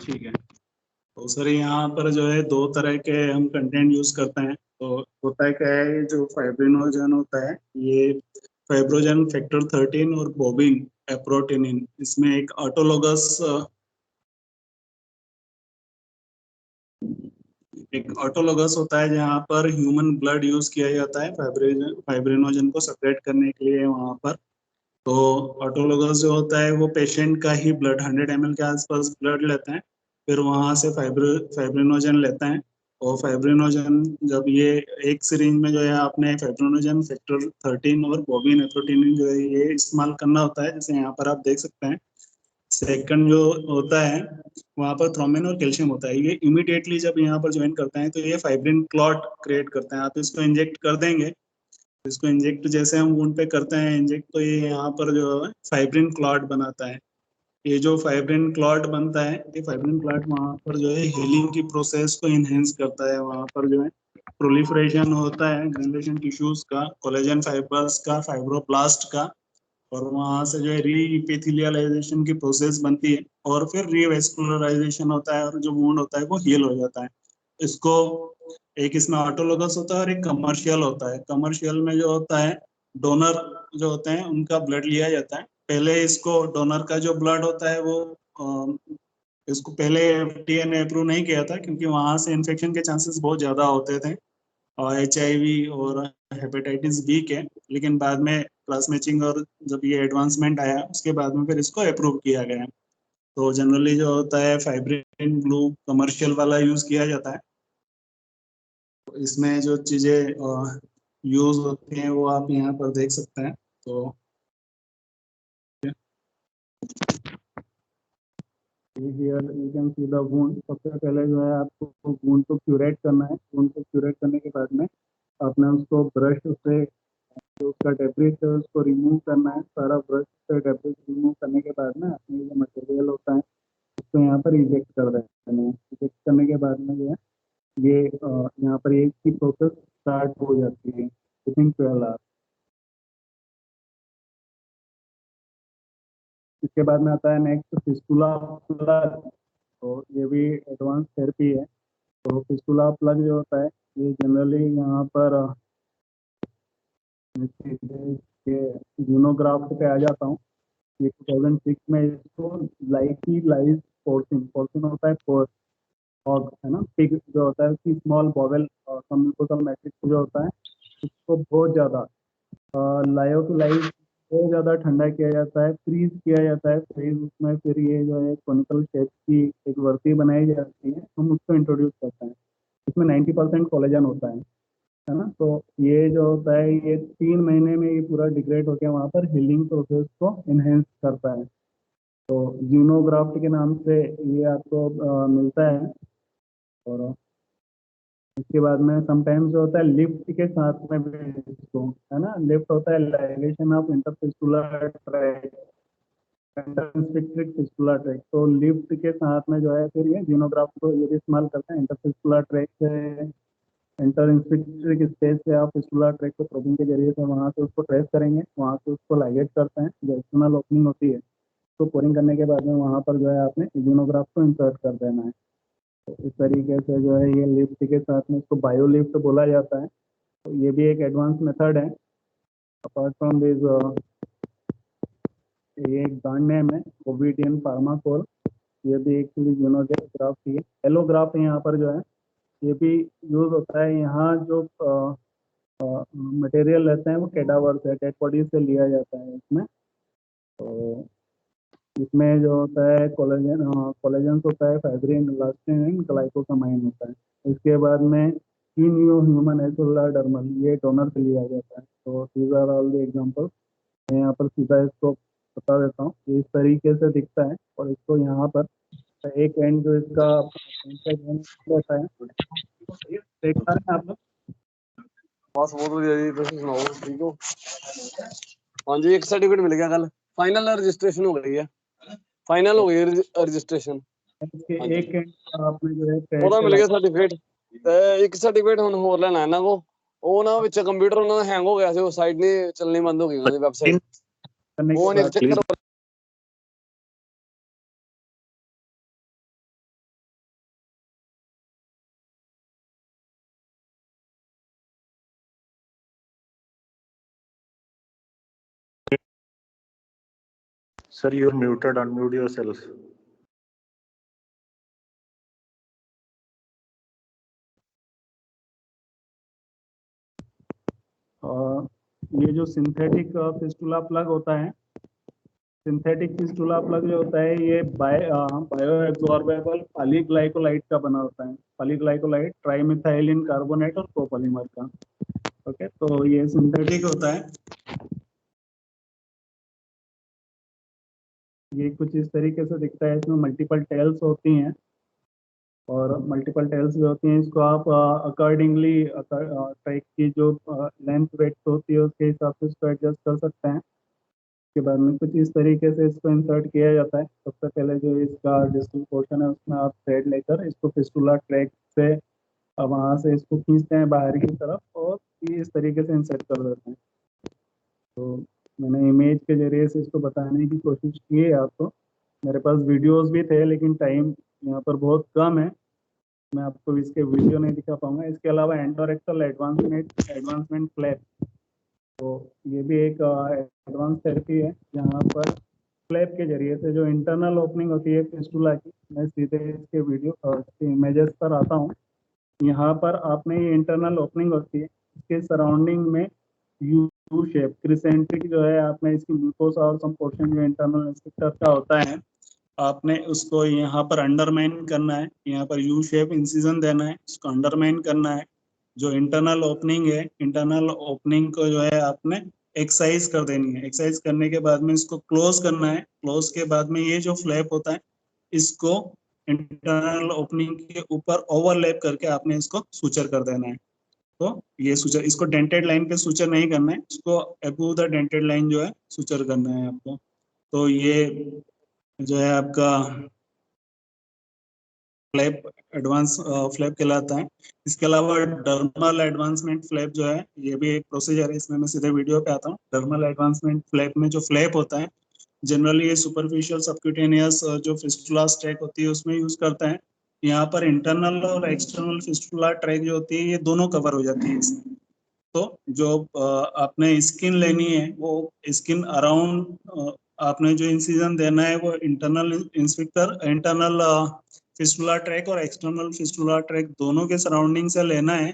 ठीक है, तो सर यहाँ पर जो है दो तरह के हम कंटेंट यूज करते हैं। तो होता है क्या है, जो फाइब्रिनोजन होता है ये फाइब्रोजन फैक्टर 13 और बोबिन एप्रोटिनिन, इसमें एक ऑटोलोगस होता है जहाँ पर ह्यूमन ब्लड यूज किया जाता है फाइब्रिनोजन को सेपरेट करने के लिए वहाँ पर। तो ऑटोलोगस जो होता है वो पेशेंट का ही ब्लड 100 ml के आसपास ब्लड लेते हैं, फिर वहां से फाइब्रिनोजन लेते हैं। और फाइब्रिनोजन जब ये एक सिरिंज में जो है आपने फाइब्रिनोजन फैक्टर 13 और बोबिन एप्रोटिनिन जो है ये इस्तेमाल करना होता है, जैसे यहाँ पर आप देख सकते हैं। सेकंड जो होता है वहाँ पर थ्रोम्बिन और कैल्शियम होता है, ये इमीडिएटली जब यहाँ पर ज्वाइन करते हैं तो ये फाइब्रिन क्लॉट क्रिएट करते हैं। आप इसको इंजेक्ट कर देंगे, इसको इंजेक्ट जैसे हम वुंड पे करते हैं इंजेक्ट, तो ये यहाँ पर जो है फाइब्रिन क्लॉट बनाता है। ये जो फाइब्रिन क्लॉट बनता है, ये फाइब्रिन क्लॉट वहाँ पर जो है हीलिंग की प्रोसेस को इनहेंस करता है। वहाँ पर जो है प्रोलिफरेशन होता है ग्रेनुलेशन टिश्यूज का, कोलेजन फाइबर्स का, फाइब्रोब्लास्ट का, और वहां से जो है रीइपिथेलियलाइजेशन की प्रोसेस बनती है, और फिर रीवेस्कुलराइजेशन होता है, और जो वुंड होता है वो हील हो जाता है। इसको एक इसमें ऑटोलोगस होता है और एक कमर्शियल होता है। कमर्शियल में जो होता है डोनर जो होते हैं उनका ब्लड लिया जाता है। पहले इसको डोनर का जो ब्लड होता है वो इसको पहले FDA ने अप्रूव नहीं किया था, क्योंकि वहां से इन्फेक्शन के चांसेस बहुत ज्यादा होते थे, और HIV और हेपेटाइटिस बी के। लेकिन बाद में क्लास मैचिंग और जब ये एडवांसमेंट आया उसके बाद में फिर इसको अप्रूव किया गया। तो जनरली जो होता है फाइब्रिन ग्लू कमर्शियल वाला यूज किया जाता है। इसमें जो चीजें यूज होती हैं वो आप यहाँ पर देख सकते हैं। तो here you can see the wound. सबसे पहले जो है आपको वुंड को क्यूरेट करना है। वुंड को क्यूरेट करने के बाद में आपने उसको ब्रश से जो उसका डेब्रिस है उसको रिमूव करना है। सारा ब्रश से डेब्रिस रिमूव करने के बाद में आपने जो मटेरियल होता है उसको यहाँ पर इजेक्ट कर देना है। इजेक्ट करने के बाद में जो है ये यहाँ पर एक की प्रोसेस स्टार्ट हो जाती है विथिन 12 आवर्स। इसके बाद में आता है नेक्स्ट फिस्टुला प्लग। तो ये भी एडवांस थेरेपी है। तो फिस्टुला प्लग जो होता है ये जनरली यहाँ पर यूनोग्राफ्ट पे आ जाता हूँ। ये 2006 में इसको लाइकी लाइज पोर्सिन होता है और है ना, पिग जो होता है उसकी स्मॉल बॉवेल और कम्युनिकोटल मैट्रिक्स जो होता है उसको बहुत ज़्यादा लायोटोलाइज बहुत ज़्यादा ठंडा किया जाता है, फ्रीज किया जाता है। फ्रीज उसमें फिर ये जो है कॉनिकल शेप की एक वर्ती बनाई जाती है, हम उसको इंट्रोड्यूस करते हैं। इसमें 90% कोलेजन होता है ना। तो ये जो होता है ये 3 महीने में ये पूरा डिग्रेड होकर वहाँ पर हीलिंग प्रोसेस को इनहेंस करता है। तो जीनोग्राफ्ट के नाम से ये आपको मिलता है। और इसके बाद में समटाइम्स जो होता है लिफ्ट के साथ में भी इसको है ना, लिफ्ट होता है लाइगेशन ऑफ इंटरफिस्टुलर ट्रैक्ट, इंटरफिस्टुलर फिस्टुलर ट्रैक्ट। तो लिफ्ट के साथ में जो है फिर ये जीनोग्राफ्ट को ये भी इस्तेमाल करते हैं। इंटरफिस्टुलर ट्रैक्ट से इंटरइंस्पिक्ट्रिक स्पेस से आप फिस्टुलर ट्रैक्ट को प्रोबिंग के जरिए से वहाँ से उसको ट्रेस करेंगे, वहाँ से उसको लाइगेट करते हैं। जो एक्सटर्नल ओपनिंग होती है तो पोरिंग करने के बाद में वहाँ पर जो है आपने जीनोग्राफ्ट को इंसर्ट कर देना है। तो इस तरीके से जो है ये लिफ्ट के साथ में इसको बायो लिफ्ट बोला जाता है। तो ये भी एक एडवांस मेथड है। अपार्ट फ्रॉम दिस ये एक ब्रांड नेम है ओविडियन फार्माकोर। ये भी एक जीनोग्राफ्ट है। एलोग्राफ्ट यहाँ पर जो है ये भी यूज होता है। यहाँ जो मटेरियल रहते हैं वो कैडावर से, डेड बॉडी से लिया जाता है इसमें। तो इसमें जो होता है कोलेजन होता है, फाइब्रिन, इलास्टिन, ग्लाइकोसामाइन होता है। इसके बाद में न्यू ह्यूमन एसोलर डर्मल ये डोनर से लिया जाता है। तो these are all the example. मैं यहाँ पर सीधा इसको बता देता हूँ। इस तरीके से दिखता है और इसको यहाँ पर एक एंड जो इसका होता है देख पा रहे हैं आप लोग। बस बहुत बढ़िया जी, तुम सुनाओ ठीक हो? हाँ जी, एक सर्टिफिकेट मिल गया कल। फाइनल रजिस्ट्रेशन हो गई है, फाइनल हो गई रजिस्ट्रेशन। एक एंड आपने जो है ਉਹਦਾ ਮਿਲ ਗਿਆ ਸਰਟੀਫਿਕੇਟ ਤੇ ਇੱਕ ਸਰਟੀਫਿਕੇਟ ਹੁਣ ਹੋਰ ਲੈਣਾ ਇਹਨਾਂ ਕੋ। ਉਹ ਨਾ ਵਿੱਚ ਕੰਪਿਊਟਰ ਉਹਨਾਂ ਦਾ ਹੈਂਗ ਹੋ ਗਿਆ ਸੀ, ਉਹ ਸਾਈਟ ਨਹੀਂ ਚੱਲਣੀ, ਬੰਦ ਹੋ ਗਈ ਉਹਨਾਂ ਦੀ ਵੈਬਸਾਈਟ। ਉਹ ਨਹੀਂ ਚੈੱਕ ਕਰੋ। Sir, you're muted. Unmute yourself. ये जो सिंथेटिक फिस्टुला प्लग होता है, सिंथेटिक फिस्टुला प्लग जो होता है ये बायो एब्जॉर्बेबल पॉलीग्लाइकोलाइड का बना होता है। पॉलीग्लाइकोलाइड ट्राइमिथाइलिन कार्बोनेट और कोपॉलीमर का। ओके, तो ये सिंथेटिक होता है। ये कुछ इस तरीके से दिखता है। इसमें मल्टीपल टेल्स होती हैं और मल्टीपल टेल्स जो होती हैं इसको आप अकॉर्डिंगली ट्रैक की जो लेंथ वेट होती है उसके हिसाब से इसको एडजस्ट कर सकते हैं। के बाद में कुछ इस तरीके से इसको इंसर्ट किया जाता है। सबसे पहले जो इसका डिस्टल पोर्शन है उसमें आप थ्रेड लेकर इसको फिस्टुला ट्रैक से वहाँ से इसको खींचते हैं बाहर की तरफ और इस तरीके से इंसर्ट कर देते हैं। तो मैंने इमेज के जरिए से इसको बताने की कोशिश की है आपको। मेरे पास वीडियोस भी थे लेकिन टाइम यहाँ पर बहुत कम है, मैं आपको इसके वीडियो नहीं दिखा पाऊंगा। इसके अलावा एंडोरेक्टल एडवांसमेंट फ्लैप, तो ये भी एक एडवांस थेरेपी है जहाँ पर फ्लैप के जरिए से जो इंटरनल ओपनिंग होती है फिस्टुला की, मैं सीधे इसके वीडियो और इमेजेस पर आता हूँ। यहाँ पर आपने ये इंटरनल ओपनिंग होती है, इसके सराउंडिंग में यू शेप क्रिसेंट्रिक जो है आपने इसकी म्यूकोसा और सम पोर्शन जो इंटरनल स्ट्रक्चर का होता है आपने उसको यहाँ पर अंडरमाइन करना है। यहाँ पर यू शेप इंसिजन देना है, इसको अंडरमाइन करना है। जो इंटरनल ओपनिंग है, इंटरनल ओपनिंग को जो है आपने एक्सरसाइज कर देनी है। एक्सरसाइज करने के बाद में इसको क्लोज करना है। क्लोज के बाद में ये जो फ्लैप होता है इसको इंटरनल ओपनिंग के ऊपर ओवरलैप करके आपने इसको सुचर कर देना है। तो ये सुचर, इसको डेंटेड लाइन पे सुचर नहीं करना है, इसको अबव द डेंटेड लाइन जो है सुचर करना है आपको। तो ये जो है आपका फ्लैप, एडवांस फ्लैप कहलाता है। इसके अलावा डर्मल एडवांसमेंट फ्लैप जो है, ये भी एक प्रोसीजर है। इसमें मैं सीधे वीडियो पे आता हूँ। डर्मल एडवांसमेंट फ्लैप में जो फ्लैप होता है जनरली ये सुपरफिशियल सबक्यूटेनियस जो फिस्टुला ट्रैक होती है उसमें यूज करता है। यहाँ पर इंटरनल और एक्सटर्नल फिस्टुला ट्रैक जो होती है ये दोनों कवर हो जाती है इसमें। तो जो आपने स्किन लेनी है वो स्किन अराउंड आपने जो इंसिजन देना है वो इंटरनल फिस्टुला ट्रैक और एक्सटर्नल फिस्टुला ट्रैक दोनों के सराउंडिंग से लेना है।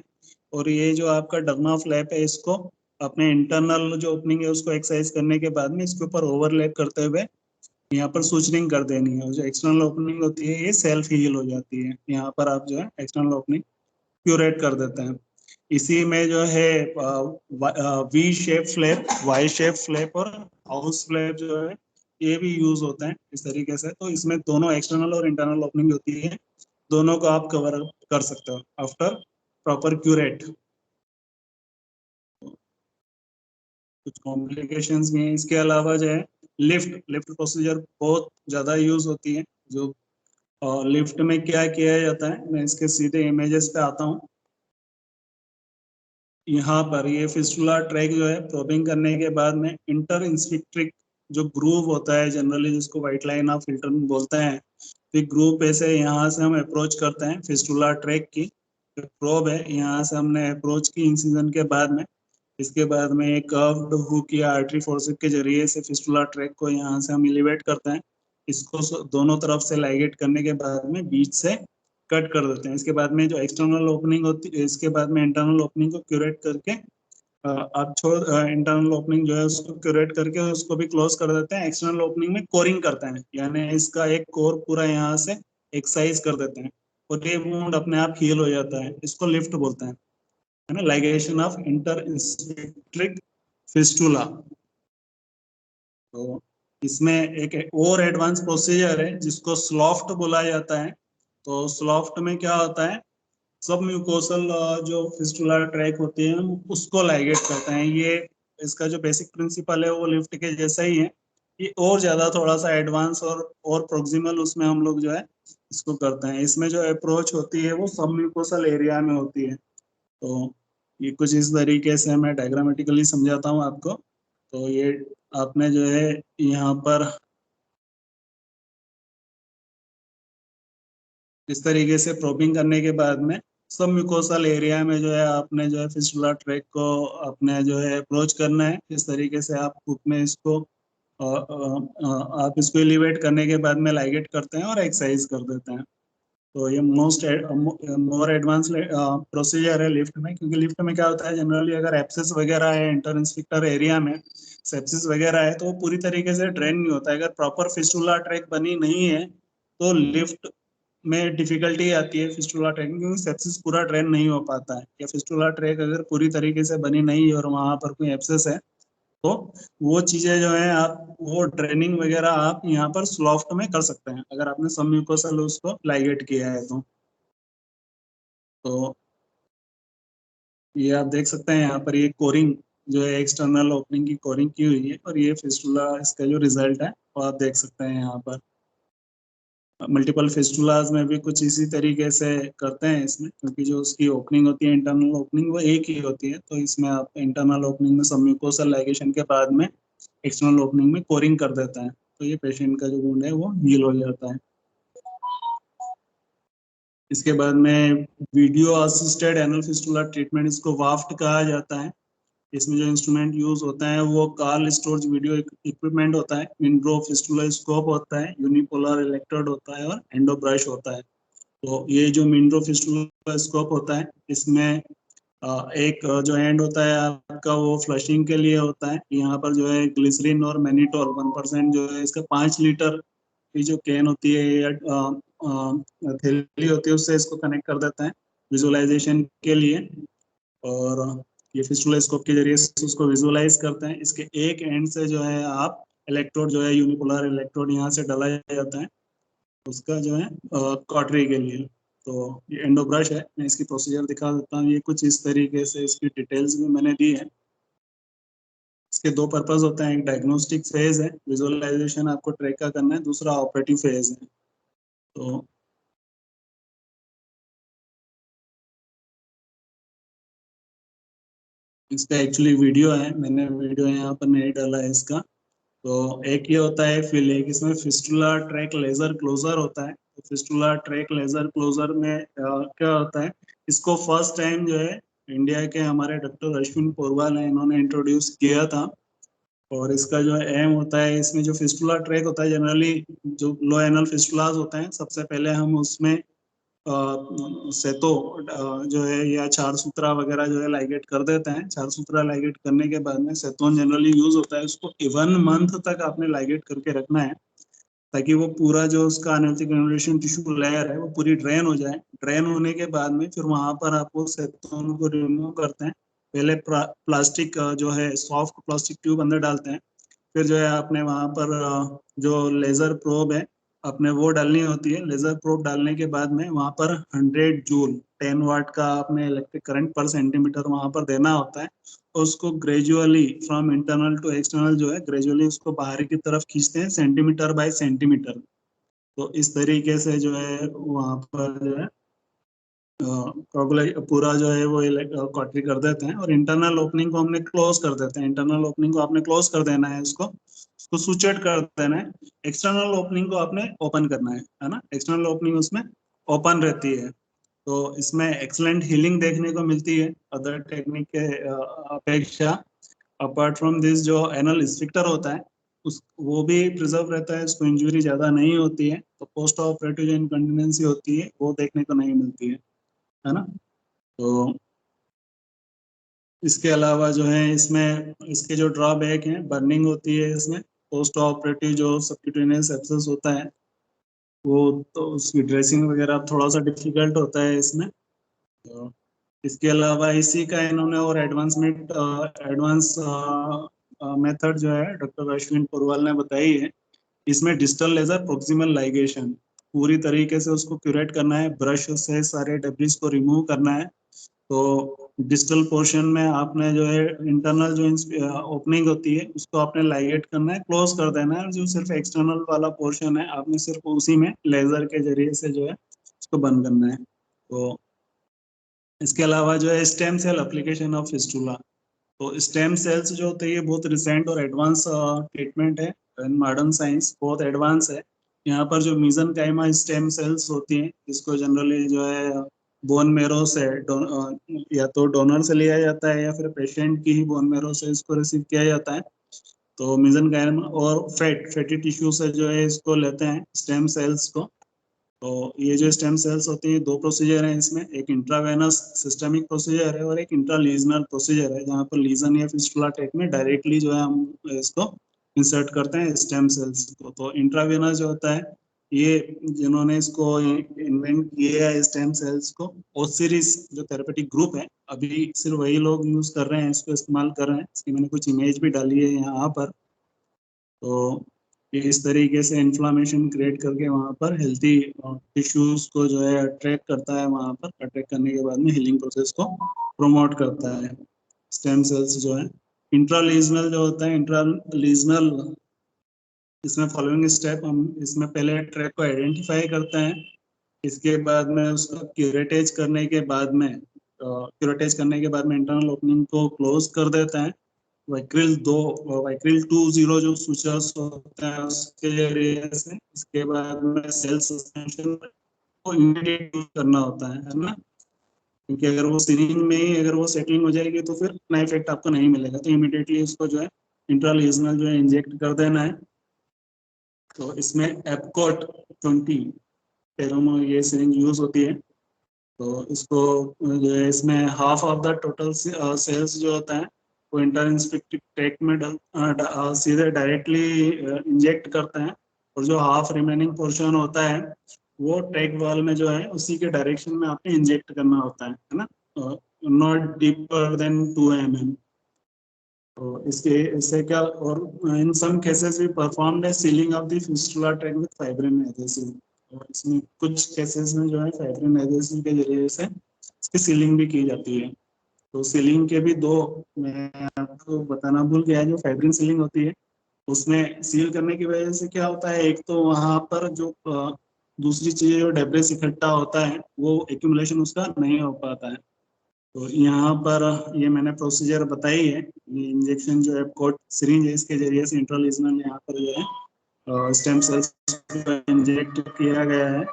और ये जो आपका डर्मा फ्लैप है इसको अपने इंटरनल जो ओपनिंग है उसको एक्सरसाइज करने के बाद में इसके ऊपर ओवरलैप करते हुए यहाँ पर सूचरिंग कर देनी है। और जो एक्सटर्नल ओपनिंग होती है ये सेल्फ हील हो जाती है। यहाँ पर आप जो है एक्सटर्नल ओपनिंग क्यूरेट कर देते हैं। इसी में जो है V shape flap, Y shape flap और हाउस फ्लैप जो है ये भी यूज होते हैं इस तरीके से। तो इसमें दोनों एक्सटर्नल और इंटरनल ओपनिंग होती है, दोनों को आप कवर कर सकते हो आफ्टर प्रॉपर क्यूरेट। कुछ कॉम्प्लिकेशंस भी हैं। इसके अलावा जो है लिफ्ट प्रोसीजर बहुत ज्यादा यूज होती है। जो लिफ्ट में क्या किया जाता है, मैं इसके सीधे इमेजेस पे आता हूँ। यहाँ पर ये फिस्टुला ट्रैक जो है प्रोबिंग करने के बाद में इंटर इंस्पिक्ट्रिक जो ग्रूव होता है जनरली जिसको व्हाइट लाइन ऑफ फिल्टर बोलते हैं, तो ग्रूव पे से यहाँ से हम अप्रोच करते हैं फिस्टुला ट्रैक की प्रोब है। यहाँ से हमने अप्रोच की इंसिजन के बाद में, इसके बाद में एक कर्व्ड हुक या आर्टरी फोर्सेप के जरिए से फिस्टुला ट्रैक को यहाँ से हम एलिवेट करते हैं। इसको दोनों तरफ से लाइगेट करने के बाद में बीच से कट कर देते हैं। इसके बाद में जो एक्सटर्नल ओपनिंग होती है, इसके बाद में इंटरनल ओपनिंग को क्यूरेट करके आप इंटरनल ओपनिंग जो है उसको क्यूरेट करके उसको भी क्लोज कर देते हैं। एक्सटर्नल ओपनिंग में कोरिंग करते हैं, यानी इसका एक कोर पूरा यहाँ से एक्सरसाइज कर देते हैं और ये वुंड अपने आप हील हो जाता है। इसको लिफ्ट बोलते हैं, है ना, लाइगेशन ऑफ इंटर इंस्पिक्ट्रिक फिस्टुला। तो इसमें एक और एडवांस प्रोसीजर है जिसको स्लॉफ्ट बोला जाता है। तो स्लॉफ्ट में क्या होता है, सब म्यूकोसल जो फिस्टुला ट्रैक होते हैं उसको लाइगेट करते हैं। ये इसका जो बेसिक प्रिंसिपल है वो लिफ्ट के जैसा ही है, ये और ज्यादा थोड़ा सा एडवांस और प्रोक्सिमल उसमें हम लोग जो है इसको करते हैं। इसमें जो अप्रोच होती है वो सब म्यूकोसल एरिया में होती है। तो ये कुछ इस तरीके से मैं डायग्रामेटिकली समझाता हूँ आपको। तो ये आपने जो है यहाँ पर इस तरीके से प्रोबिंग करने के बाद में सब म्यूकोसल एरिया में जो है आपने जो है फिस्टुला ट्रैक को अपने जो है अप्रोच करना है। इस तरीके से आप बुक में इसको आप इसको एलिवेट करने के बाद में लाइगेट करते हैं और एक्सरसाइज कर देते हैं। तो ये मोर एडवांस प्रोसीजर है लिफ्ट में, क्योंकि लिफ्ट में क्या होता है जनरली अगर एब्सेस वगैरह है इंटर इंस्पिक्टर एरिया में, सेप्सिस वगैरह है, तो वो पूरी तरीके से ड्रेन नहीं होता है। अगर प्रॉपर फिस्टुला ट्रैक बनी नहीं है तो लिफ्ट में डिफिकल्टी आती है फिस्टुला ट्रैक, क्योंकि सेप्सिस पूरा ड्रेन नहीं हो पाता है। या फिस्टुला ट्रैक अगर पूरी तरीके से बनी नहीं है और वहां पर कोई एब्सेस है तो वो चीजें जो है आप वो ड्रेनिंग वगैरह आप यहाँ पर स्लॉफ्ट में कर सकते हैं अगर आपने सब म्यूकोसल उसको लाइगेट किया है तो ये आप देख सकते हैं यहाँ पर ये कोरिंग जो है एक्सटर्नल ओपनिंग की कोरिंग की हुई है और ये फिस्टुला इसका जो रिजल्ट है वो आप देख सकते हैं यहाँ पर। मल्टीपल फिस्टुलाज में भी कुछ इसी तरीके से करते हैं इसमें, क्योंकि जो उसकी ओपनिंग होती है इंटरनल ओपनिंग वो एक ही होती है। तो इसमें आप इंटरनल ओपनिंग में सब म्यूकोसल लाइगेशन के बाद में एक्सटर्नल ओपनिंग में कोरिंग कर देता है, तो ये पेशेंट का जो वुंड है वो हील हो जाता है। इसके बाद में video assisted anal fistula treatment, इसको वाफ्ट कहा जाता है। इसमें जो इंस्ट्रूमेंट यूज होता है वो कार्ल स्टोर्ज वीडियो इक्विपमेंट होता है, विंड्रो फिस्टुला स्कोप होता है, यूनिपोलर इलेक्ट्रोड होता है और एंडो ब्रश होता है। तो ये जो विंड्रो फिस्टुला स्कोप होता है इसमें एक जो एंड होता है आपका वो फ्लशिंग के लिए होता है। यहाँ पर जो है ग्लिसरीन और मैनिटोल 1% जो है इसका 5 लीटर की जो कैन होती है या थैली होती है उससे इसको कनेक्ट कर देते हैं विजुअलाइजेशन के लिए। और ये फिस्टुला स्कोप के जरिए से उसको विजुअलाइज करते हैं। इसके एक एंड से जो है आप इलेक्ट्रोड जो है यूनिपोलर इलेक्ट्रोड यहाँ से डलाया जाता है उसका जो है कॉटरी के लिए। तो ये एंडो ब्रश है, मैं इसकी प्रोसीजर दिखा देता हूँ। ये कुछ इस तरीके से इसकी डिटेल्स भी मैंने दी है। इसके दो पर्पस होते हैं, एक डायग्नोस्टिक फेज है, विजुअलाइजेशन आपको ट्रैक का करना है, दूसरा ऑपरेटिव फेज है। तो इसका एक्चुअली वीडियो है, मैंने वीडियो यहाँ पर नहीं डाला है इसका। तो एक ये होता है फिल, एक इसमें फिस्टुला ट्रैक लेजर क्लोजर होता है। तो फिस्टुला ट्रैक लेजर क्लोजर में क्या होता है, इसको फर्स्ट टाइम जो है इंडिया के हमारे डॉक्टर अश्विन पोरवाल है, इन्होंने इंट्रोड्यूस किया था। और इसका जो एम होता है, इसमें जो फिस्टुला ट्रैक होता है, जनरली जो लो एनल फिस्टुलाज होते हैं सबसे पहले हम उसमें सेतो जो है या चार सूत्रा वगैरह जो है लाइगेट कर देते हैं। चार सूत्रा लाइगेट करने के बाद में सेतोन जनरली यूज होता है, उसको 1 मंथ तक आपने लाइगेट करके रखना है ताकि वो पूरा जो उसका अनैथिक ग्रेनुलेशन टिश्यू लेयर है वो पूरी ड्रेन हो जाए। ड्रेन होने के बाद में फिर वहां पर आपको सेतोन को रिमूव करते हैं। पहले प्लास्टिक जो है सॉफ्ट प्लास्टिक ट्यूब अंदर डालते हैं, फिर जो है आपने वहां पर जो लेजर प्रोब है आपने वो डालनी होती है। लेजर प्रोब डालने के बाद में वहां पर 100 जूल 10 वाट का आपने इलेक्ट्रिक करंट पर सेंटीमीटर वहां पर देना होता है। और उसको gradually from internal to external जो है ग्रेजुअली उसको बाहर की तरफ खींचते हैं सेंटीमीटर बाय सेंटीमीटर। तो इस तरीके से जो है वहां पर जो है पूरा जो है वो कॉटरी कर देते हैं। और इंटरनल ओपनिंग को हमने क्लोज कर देते हैं। इंटरनल ओपनिंग को आपने क्लोज कर देना है, उसको सुचेट कर देना है। एक्सटर्नल ओपनिंग को आपने ओपन करना है ना। एक्सटर्नल ओपनिंग उसमें ओपन रहती है। तो इसमें एक्सलेंट हीलिंग देखने को मिलती है अदर टेक्निक के अपेक्षा। अपार्ट फ्रॉम दिस जो एनल स्फिक्टर होता है उस वो भी प्रिजर्व रहता है, उसको इंजरी ज्यादा नहीं होती है। तो पोस्ट ऑपरेटिव जो इनकंटिनेंसी होती है वो देखने को नहीं मिलती है ना। तो इसके अलावा जो है इसमें इसके जो ड्रॉबैक हैं, बर्निंग होती है इसमें। पोस्ट ऑपरेटिव जो सबक्यूटेनियस एब्सेस होता है वो तो उसकी ड्रेसिंग वगैरह थोड़ा सा डिफिकल्ट होता है इसमें। तो इसके अलावा इसी का इन्होंने और एडवांस मेथड जो है डॉक्टर अश्विन पोरवाल ने बताई है। इसमें डिस्टल लेजर प्रोक्सिमल लाइगेशन पूरी तरीके से उसको क्यूरेट करना है, ब्रश से सारे डेब्रिस को रिमूव करना है। तो डिस्टल पोर्शन में आपने जो है इंटरनल जो ओपनिंग होती है उसको आपने लाइगेट करना है, क्लोज कर देना है। और जो सिर्फ एक्सटर्नल वाला पोर्शन है आपने सिर्फ उसी में लेजर के जरिए से जो है उसको बंद करना है। तो इसके अलावा जो है stem cell application of fistula. तो स्टेम सेल्स जो होते हैं ये बहुत रिसेंट और एडवांस ट्रीटमेंट है इन मॉडर्न साइंस, बहुत एडवांस है। यहाँ पर जो मीजनकाइमा स्टेम सेल्स होती हैं इसको जनरली जो है बोन मेरो से या तो डोनर से लिया जाता है या फिर पेशेंट की ही बोन मेरो से इसको रिसीव किया जाता है। तो मीजनकाइमा और फैटी टिश्यू से जो है इसको लेते हैं स्टेम सेल्स को। तो ये जो स्टेम सेल्स होती हैं दो प्रोसीजर हैं इसमें, एक इंट्रावेनस सिस्टमिक प्रोसीजर है और एक इंट्रालीजनल प्रोसीजर है, जहाँ पर लीजन या फिस्टुला टेक में डायरेक्टली जो है हम इसको इंसर्ट करते हैं स्टेम सेल्स को। तो इंट्रावेनस जो होता है ये जिन्होंने इसको इन्वेंट किया है स्टेम सेल्स को, ओसिरिस जो थेरेपेटिक ग्रुप है, अभी सिर्फ वही लोग यूज कर रहे हैं, इसको इस्तेमाल कर रहे हैं। इसकी मैंने कुछ इमेज भी डाली है यहाँ पर। तो ये इस तरीके से इन्फ्लामेशन क्रिएट करके वहाँ पर हेल्थी टिश्यूज को जो है अट्रैक्ट करता है, वहाँ पर अट्रैक्ट करने के बाद में हीलिंग प्रोसेस को प्रमोट करता है स्टेम सेल्स जो है। इंट्रालीजनल जो होता है, इंट्रालीजनल इसमें फॉलोइंग स्टेप हम इसमें पहले ट्रैक को आइडेंटिफाई करते हैं। इसके बाद में उसको क्यूरेटेज करने के बाद में इंटरनल ओपनिंग को क्लोज कर देते हैं। वाइक्रिल 2 जो सूचर्स होते हैं उसके जरिए से। इसके बाद में सेल सस्पेंशन को इमीडिएट यूज करना होता है ना, क्योंकि अगर वो सिरिंज में ही अगर वो सेटलिंग हो जाएगी तो फिर इतना इफेक्ट आपको नहीं मिलेगा। तो इमीडिएटली इसको जो है इंट्रालीजनल जो है इंजेक्ट कर देना है। तो इसमें एपकोट 20 पेरोमो ये सिरिंज यूज होती है। तो इसको जो है इसमें half of the total cells जो होता है वो इंटरइंस्पेक्टिव ट्रैक में सीधे डायरेक्टली इंजेक्ट करते हैं। और जो हाफ रिमेनिंग पोर्शन होता है वो ट्रैक वॉल में जो है उसी के डायरेक्शन में आपने इंजेक्ट करना होता है ना। not deeper than 2 mm. तो इससे क्या, और इन सम केसेस भी परफॉर्म्ड है ceiling of the fistula track with fibrin adhesive. और इसमें कुछ केसेस में जो है फाइब्रिन एडहेसिव के जरिए से इसकी सीलिंग भी की जाती है। तो सीलिंग के भी दो मैं आपको बताना भूल गया, जो फाइब्रिन सीलिंग होती है उसमें सील करने की वजह से क्या होता है, एक तो वहां पर जो दूसरी चीजें जो डेब्रिस इकट्ठा होता है वो एक्यूमुलेशन उसका नहीं हो पाता है। तो यहाँ पर ये मैंने प्रोसीजर बताई है। ये इंजेक्शन जो है कोट सिरिंज है, इसके जरिए से इंट्रालिजनल यहाँ पर जो है स्टेम सेल्स इंजेक्ट किया गया है।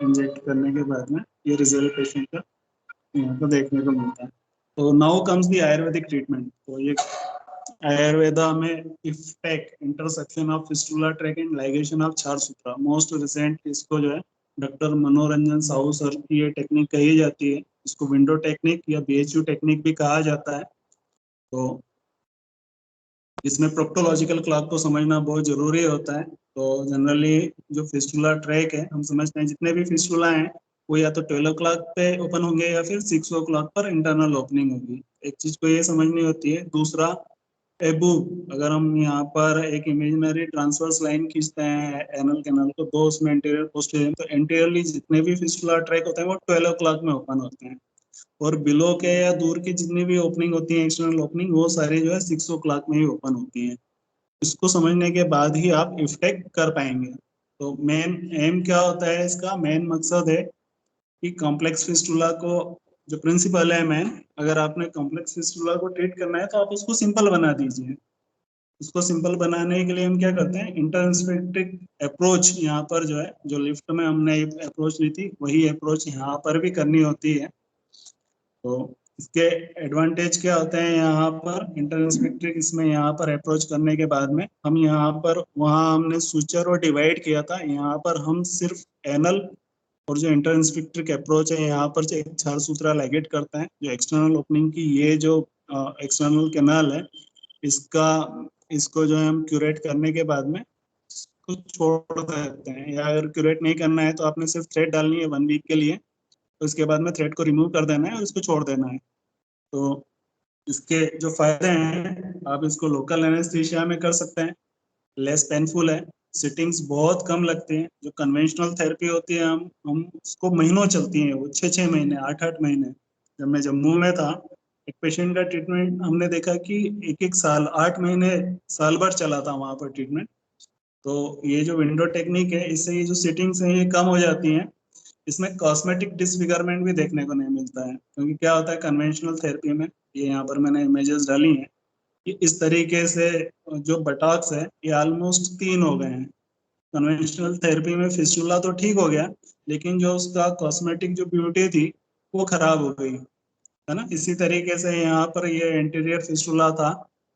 इंजेक्ट करने के बाद में ये रिजल्ट पेशेंट का यहाँ पर देखने को मिलता है। तो now comes the Ayurvedic treatment. तो ये आयुर्वेदा में effect intersection of fistula track and ligation of क्षार सूत्रा, मोस्ट रिसेंट इसको जो है डॉक्टर मनोरंजन साहू सर की ये टेक्निक कही जाती है। इसको विंडो टेक्निक या BHU टेक्निक भी कहा जाता है। तो इसमें प्रोक्टोलॉजिकल क्लॉक को समझना बहुत जरूरी होता है। तो जनरली जो फिस्टुला ट्रैक है हम समझते हैं जितने भी फिस्टुला हैं वो या तो 12 o'clock पे ओपन होंगे या फिर 6 o'clock पर इंटरनल ओपनिंग होगी। एक चीज को ये समझनी होती है। दूसरा एबू, अगर हम यहाँ पर एक इमेजिनरी ट्रांसवर्स लाइन खींचते हैं एनल कैनाल को, दो उसमें एंटीरियर पोस्टीरियर, तो एंटीरियरली जितने भी फिस्टुला ट्रैक होते हैं वो 12 o'clock में ओपन होते हैं, और बिलो के या दूर की जितनी भी ओपनिंग होती है एक्सटर्नल ओपनिंग वो सारी जो है 6 o'clock में ही ओपन होती है। इसको समझने के बाद ही आप इफेक्ट कर पाएंगे। तो मेन एम क्या होता है इसका, मेन मकसद है कि कॉम्प्लेक्स फिस्टुला को, जो प्रिंसिपल है मेन, अगर आपने कॉम्प्लेक्स फिस्टुला को ट्रीट करना है तो आप उसको सिंपल बना दीजिए। उसको सिंपल बनाने के लिए हम क्या करते हैं, इंटरस्पेक्टिक अप्रोच यहाँ पर जो है, जो लिफ्ट में हमने अप्रोच ली थी वही अप्रोच यहाँ पर भी करनी होती है। तो इसके एडवांटेज क्या होते हैं यहाँ पर, इंटरस्पेक्टिक इसमें यहाँ पर अप्रोच करने के बाद में हम यहाँ पर, वहाँ हमने सुचर और डिवाइड किया था, यहाँ पर हम सिर्फ एनल और जो इंटरस्पेक्टिक अप्रोच है यहाँ पर जो एक क्षार सूत्रा लाइगेट करता है, जो एक्सटर्नल ओपनिंग की ये जो एक्सटर्नल कैनाल है इसको जो है हम क्यूरेट करने के बाद में इसको छोड़ देते हैं। या अगर क्यूरेट नहीं करना है तो आपने सिर्फ थ्रेड डालनी है 1 वीक के लिए, तो इसके बाद में थ्रेड को रिमूव कर देना है और इसको छोड़ देना है। तो इसके जो फायदे हैं, आप इसको लोकल एनेस्थीसिया में कर सकते हैं, लेस पेनफुल है, सिटिंग्स बहुत कम लगती हैं। जो कन्वेंशनल थेरेपी होती है हम उसको महीनों चलती हैं, वो 6-6 महीने 8-8 महीने। जब मैं जम्मू में था एक पेशेंट का ट्रीटमेंट हमने देखा कि 1-1 साल 8 महीने साल भर चला था वहां पर ट्रीटमेंट। तो ये जो विंडो टेक्निक है इससे ये जो सिटिंग्स हैं ये कम हो जाती हैं। इसमें कॉस्मेटिक डिसफिगरमेंट भी देखने को नहीं मिलता है, क्योंकि क्या होता है कन्वेंशनल थेरेपी में, ये यहाँ पर मैंने इमेजेस डाली हैं कि इस तरीके से जो बटॉक्स है ये ऑलमोस्ट 3 हो गए हैं। कन्वेंशनल थेरेपी में फिस्टुला तो ठीक हो गया, लेकिन जो उसका कॉस्मेटिक जो ब्यूटी थी वो खराब हो गई, है ना। इसी तरीके से यहाँ पर ये एंटीरियर फिस्टुला था,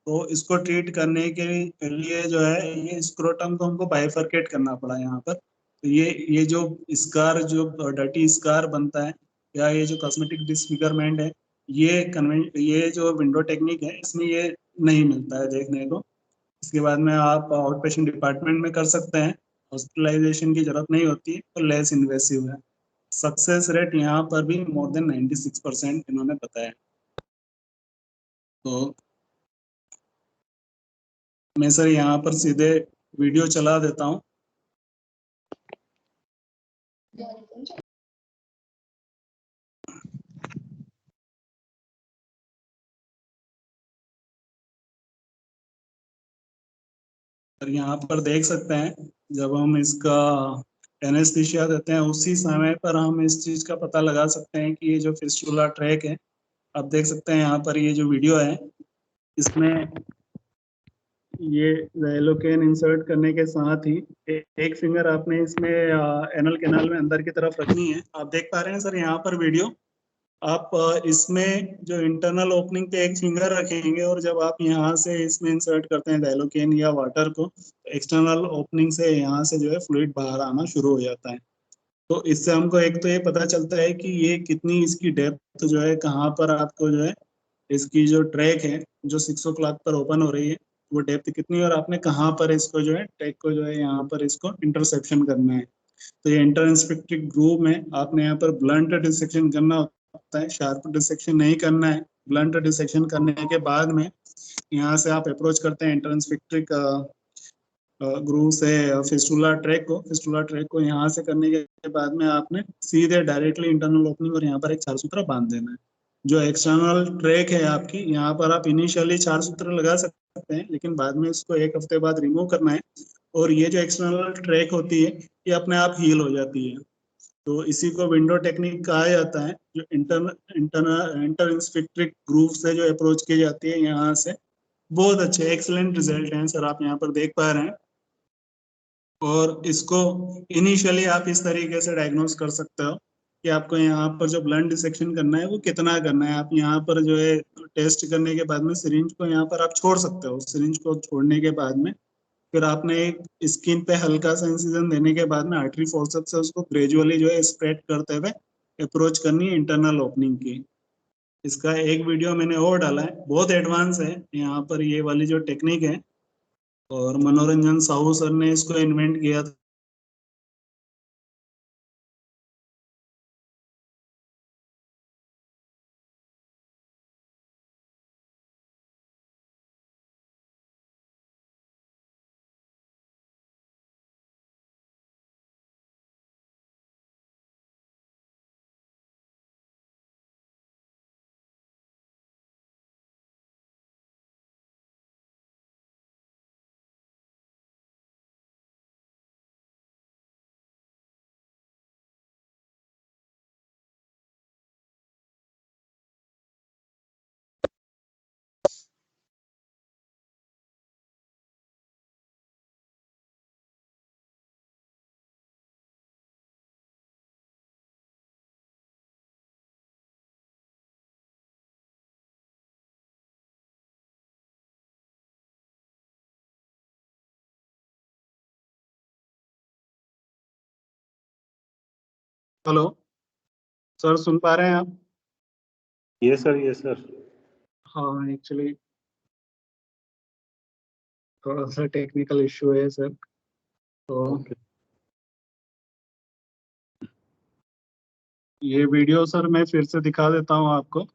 तो इसको ट्रीट करने के लिए जो है ये स्क्रोटम को हमको बाइफरकेट करना पड़ा यहाँ पर। तो ये जो स्कार, जो डर्टी स्कार बनता है या ये जो कॉस्मेटिक डिसफिगरमेंट है, ये जो विंडो टेक्निक है इसमें ये नहीं मिलता है देखने को। इसके बाद में आप आउट पेशेंट डिपार्टमेंट में कर सकते हैं, हॉस्पिटलाइजेशन की जरूरत नहीं होती है और लेस इन्वेसिव है। सक्सेस रेट यहाँ पर भी मोर देन 96% इन्होंने बताया। तो मैं सर यहाँ पर सीधे वीडियो चला देता हूँ। और यहाँ पर देख सकते हैं जब हम इसका एनेस्थीसिया देते हैं उसी समय पर हम इस चीज का पता लगा सकते हैं कि ये जो फिस्टुला ट्रैक है, आप देख सकते हैं यहाँ पर ये जो वीडियो है इसमें ये एलोकेन इंसर्ट करने के साथ ही एक फिंगर आपने इसमें एनल कैनाल में अंदर की तरफ रखनी है। आप देख पा रहे हैं सर यहाँ पर वीडियो, आप इसमें जो इंटरनल ओपनिंग पे एक फिंगर रखेंगे और जब आप यहाँ से इसमें इंसर्ट करते हैं डायलोकेन या वाटर को, एक्सटर्नल ओपनिंग से यहाँ से जो है फ्लूइड बाहर आना शुरू हो जाता है। तो इससे हमको एक तो ये पता चलता है कि ये कितनी इसकी डेप्थ जो है, कहाँ पर आपको जो है इसकी जो ट्रैक है जो 6 o'clock पर ओपन हो रही है वो डेप्थ कितनी, और आपने कहाँ पर इसको जो है ट्रैक को जो है यहाँ पर इसको इंटरसेक्शन करना है। तो ये इंटरस्पेक्टिव ग्रूव में आपने यहाँ पर ब्लंट डिसेक्शन करना होता है, शार्प डिसेक्शन नहीं करना है। ब्लंट डिसेक्शन करने के बाद में यहाँ से आप अप्रोच करते हैं इंटरस्फिक्ट्रिक ग्रूव से फिस्टुला ट्रैक को यहाँ से करने के बाद में आपने सीधे डायरेक्टली इंटरनल ओपनिंग और यहाँ पर एक 4 सूत्र बांध देना है। जो एक्सटर्नल ट्रैक है आपकी, यहाँ पर आप इनिशियली 4 सूत्र लगा सकते हैं, लेकिन बाद में इसको 1 हफ्ते बाद रिमूव करना है। और ये जो एक्सटर्नल ट्रैक होती है ये अपने आप हील हो जाती है। तो इसी को विंडो टेक्निक कहा जाता है, जो इंटरस्फिक्ट्रिक ग्रूव से जो अप्रोच की जाती है यहाँ से। बहुत अच्छे एक्सीलेंट रिजल्ट हैं सर, आप यहाँ पर देख पा रहे हैं। और इसको इनिशियली आप इस तरीके से डायग्नोस कर सकते हो कि आपको यहाँ पर जो ब्लंट डिसेक्शन करना है वो कितना करना है। आप यहाँ पर जो है टेस्ट करने के बाद में सिरिंज को यहाँ पर आप छोड़ सकते हो। सिरिंज को छोड़ने के बाद में फिर आपने एक स्किन पे हल्का सा इंसिजन देने के बाद में आर्टरी फोर्सेप्स से उसको ग्रेजुअली जो है स्प्रेड करते हुए अप्रोच करनी है इंटरनल ओपनिंग की। इसका एक वीडियो मैंने और डाला है, बहुत एडवांस है यहाँ पर ये वाली जो टेक्निक है, और मनोरंजन साहू सर ने इसको इन्वेंट किया था। हेलो सर, सुन पा रहे हैं आप? Yes, sir. Yes, sir. हाँ, एक्चुअली थोड़ा सा टेक्निकल इश्यू है सर। तो ये वीडियो सर मैं फिर से दिखा देता हूँ आपको।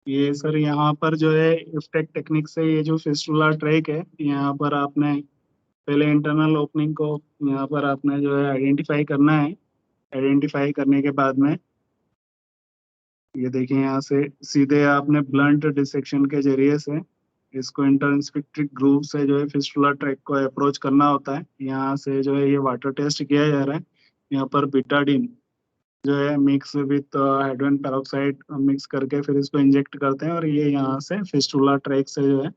ये सर यहाँ पर जो है इफ्टेक टेक्निक से ये जो फिस्टुला ट्रैक है, यहाँ पर आपने पहले इंटरनल ओपनिंग को यहाँ पर आपने जो है आइडेंटिफाई करना है। आइडेंटिफाई करने के बाद में ये देखिए यहाँ से सीधे आपने ब्लंट डिसेक्शन के जरिए से इसको इंटरस्फिक्ट्रिक ग्रूव से जो है फिस्टुला ट्रैक को अप्रोच करना होता है। यहाँ से जो है ये वाटर टेस्ट किया जा रहा है। यहाँ पर बीटाडीन जो है mix with hydrogen peroxide mix करके फिर इसको इंजेक्ट करते हैं, और ये यहाँ से फिस्टुला ट्रैक से जो है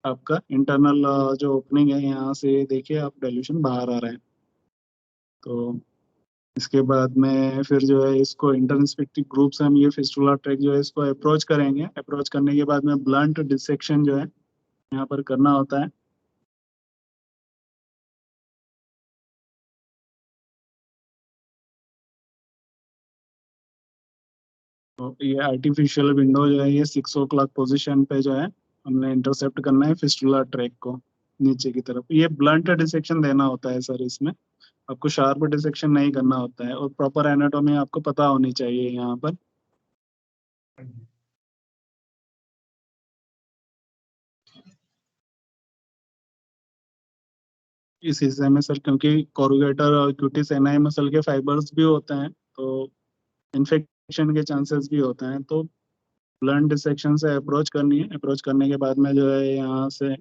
आपका इंटरनल जो ओपनिंग है यहाँ से ये देखिए आप डाइल्यूशन बाहर आ रहा है। तो इसके बाद में फिर जो है इसको इंटरस्पेक्टिव ग्रुप से हम ये फिस्टुला ट्रैक जो है इसको अप्रोच करेंगे। अप्रोच करने के बाद में ब्लंट डिसेक्शन जो है यहाँ पर करना होता है। तो ये आर्टिफिशियल विंडो जो है ये 6 o'clock पोजिशन पे जो है हमने इंटरसेप्ट करना है फिस्टुला ट्रैक को नीचे की तरफ। ये ब्लंट डिसेक्शन देना होता है सर, इसमें आपको शार्प डिसेक्शन नहीं करना होता है, और प्रॉपर एनाटॉमी आपको पता होनी चाहिए यहाँ पर। इस हिस्से में सर क्योंकि कोरुगेटर और क्यूटिस एनाई मसल के फाइबर्स भी होते हैं तो इन्फेक्शन के चांसेस भी होते हैं। तो ब्लंट डिसेक्शन से अप्रोच करनी है। अप्रोच करने के बाद में जो है यहाँ से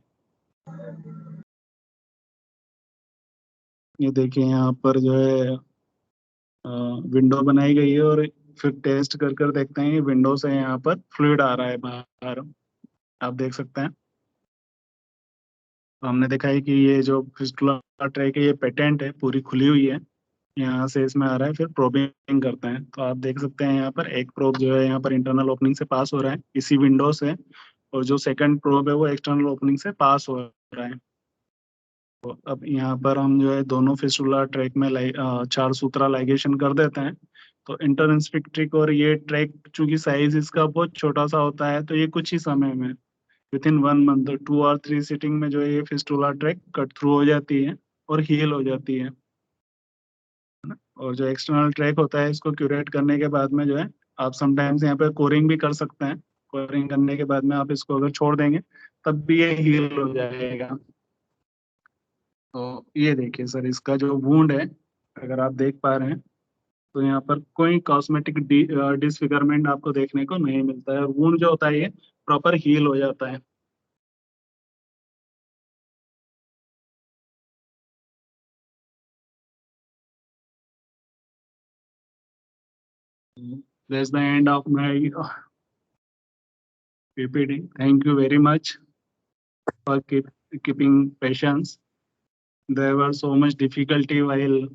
ये देखिए यहाँ पर जो है विंडो बनाई गई है, और फिर टेस्ट कर देखते हैं विंडो से यहाँ पर फ्लूइड आ रहा है बाहर, आप देख सकते हैं। तो हमने देखा है कि ये जो फिस्टुला ट्रैक है ये पेटेंट है, पूरी खुली हुई है। यहाँ से इसमें आ रहा है, फिर प्रोबिंग करते हैं तो आप देख सकते हैं यहाँ पर एक प्रोब जो है यहाँ पर इंटरनल ओपनिंग से पास हो रहा है इसी विंडो से, और जो सेकंड प्रोब है वो एक्सटर्नल ओपनिंग से पास हो रहा है। तो अब यहाँ पर हम जो है दोनों फिस्टुला ट्रैक में 4 सूत्रा लाइगेशन कर देते हैं। तो इंटरस्फिक्ट्रिक और ये ट्रैक चूंकि साइज इसका बहुत छोटा सा होता है, तो ये कुछ ही समय में विद इन 1 month 2 और 3 सिटिंग में जो है ये फिस्टुला ट्रैक कट थ्रू हो जाती है और हील हो जाती है। और जो एक्सटर्नल ट्रैक होता है इसको क्यूरेट करने के बाद में जो है आप समटाइम्स यहाँ पे कोरिंग भी कर सकते हैं। कोरिंग करने के बाद में आप इसको अगर छोड़ देंगे तब भी ये हील हो जाएगा। तो ये देखिए सर, इसका जो वुंड है अगर आप देख पा रहे हैं तो यहाँ पर कोई कॉस्मेटिक डिसफिगरमेंट आपको देखने को नहीं मिलता है और वुंड जो होता है ये प्रॉपर हील हो जाता है। That's the end of my PPT. Thank you very much for keeping patience. There was so much difficulty while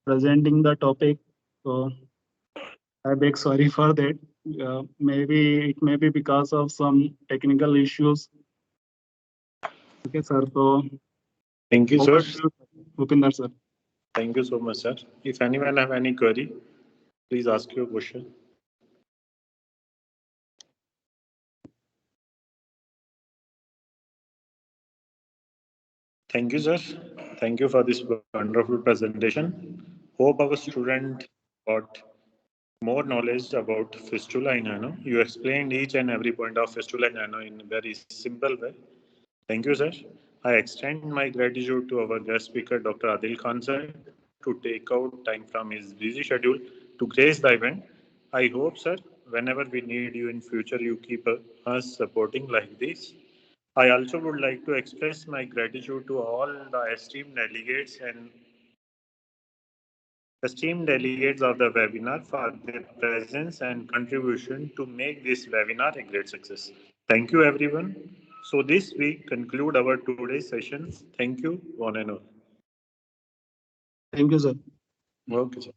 presenting the topic, so I beg sorry for that. Maybe it may be because of some technical issues. Okay, sir. So Thank you, sir. Bhupinder, sir. Thank you so much, sir. If anyone have any query, please ask your question. Thank you, sir. Thank you for this wonderful presentation. Hope our student got more knowledge about fistula in ano. You explained each and every point of fistula in ano in a very simple way. Thank you, sir. I extend my gratitude to our guest speaker, Dr. Adil Khan, sir, to take out time from his busy schedule to grace the event. I hope, sir, whenever we need you in future, you keep us supporting like this. I also would like to express my gratitude to all the esteemed delegates of the webinar for their presence and contribution to make this webinar a great success. Thank you, everyone. So this week conclude our today's session. Thank you, one and all. Thank you, sir. Okay, sir.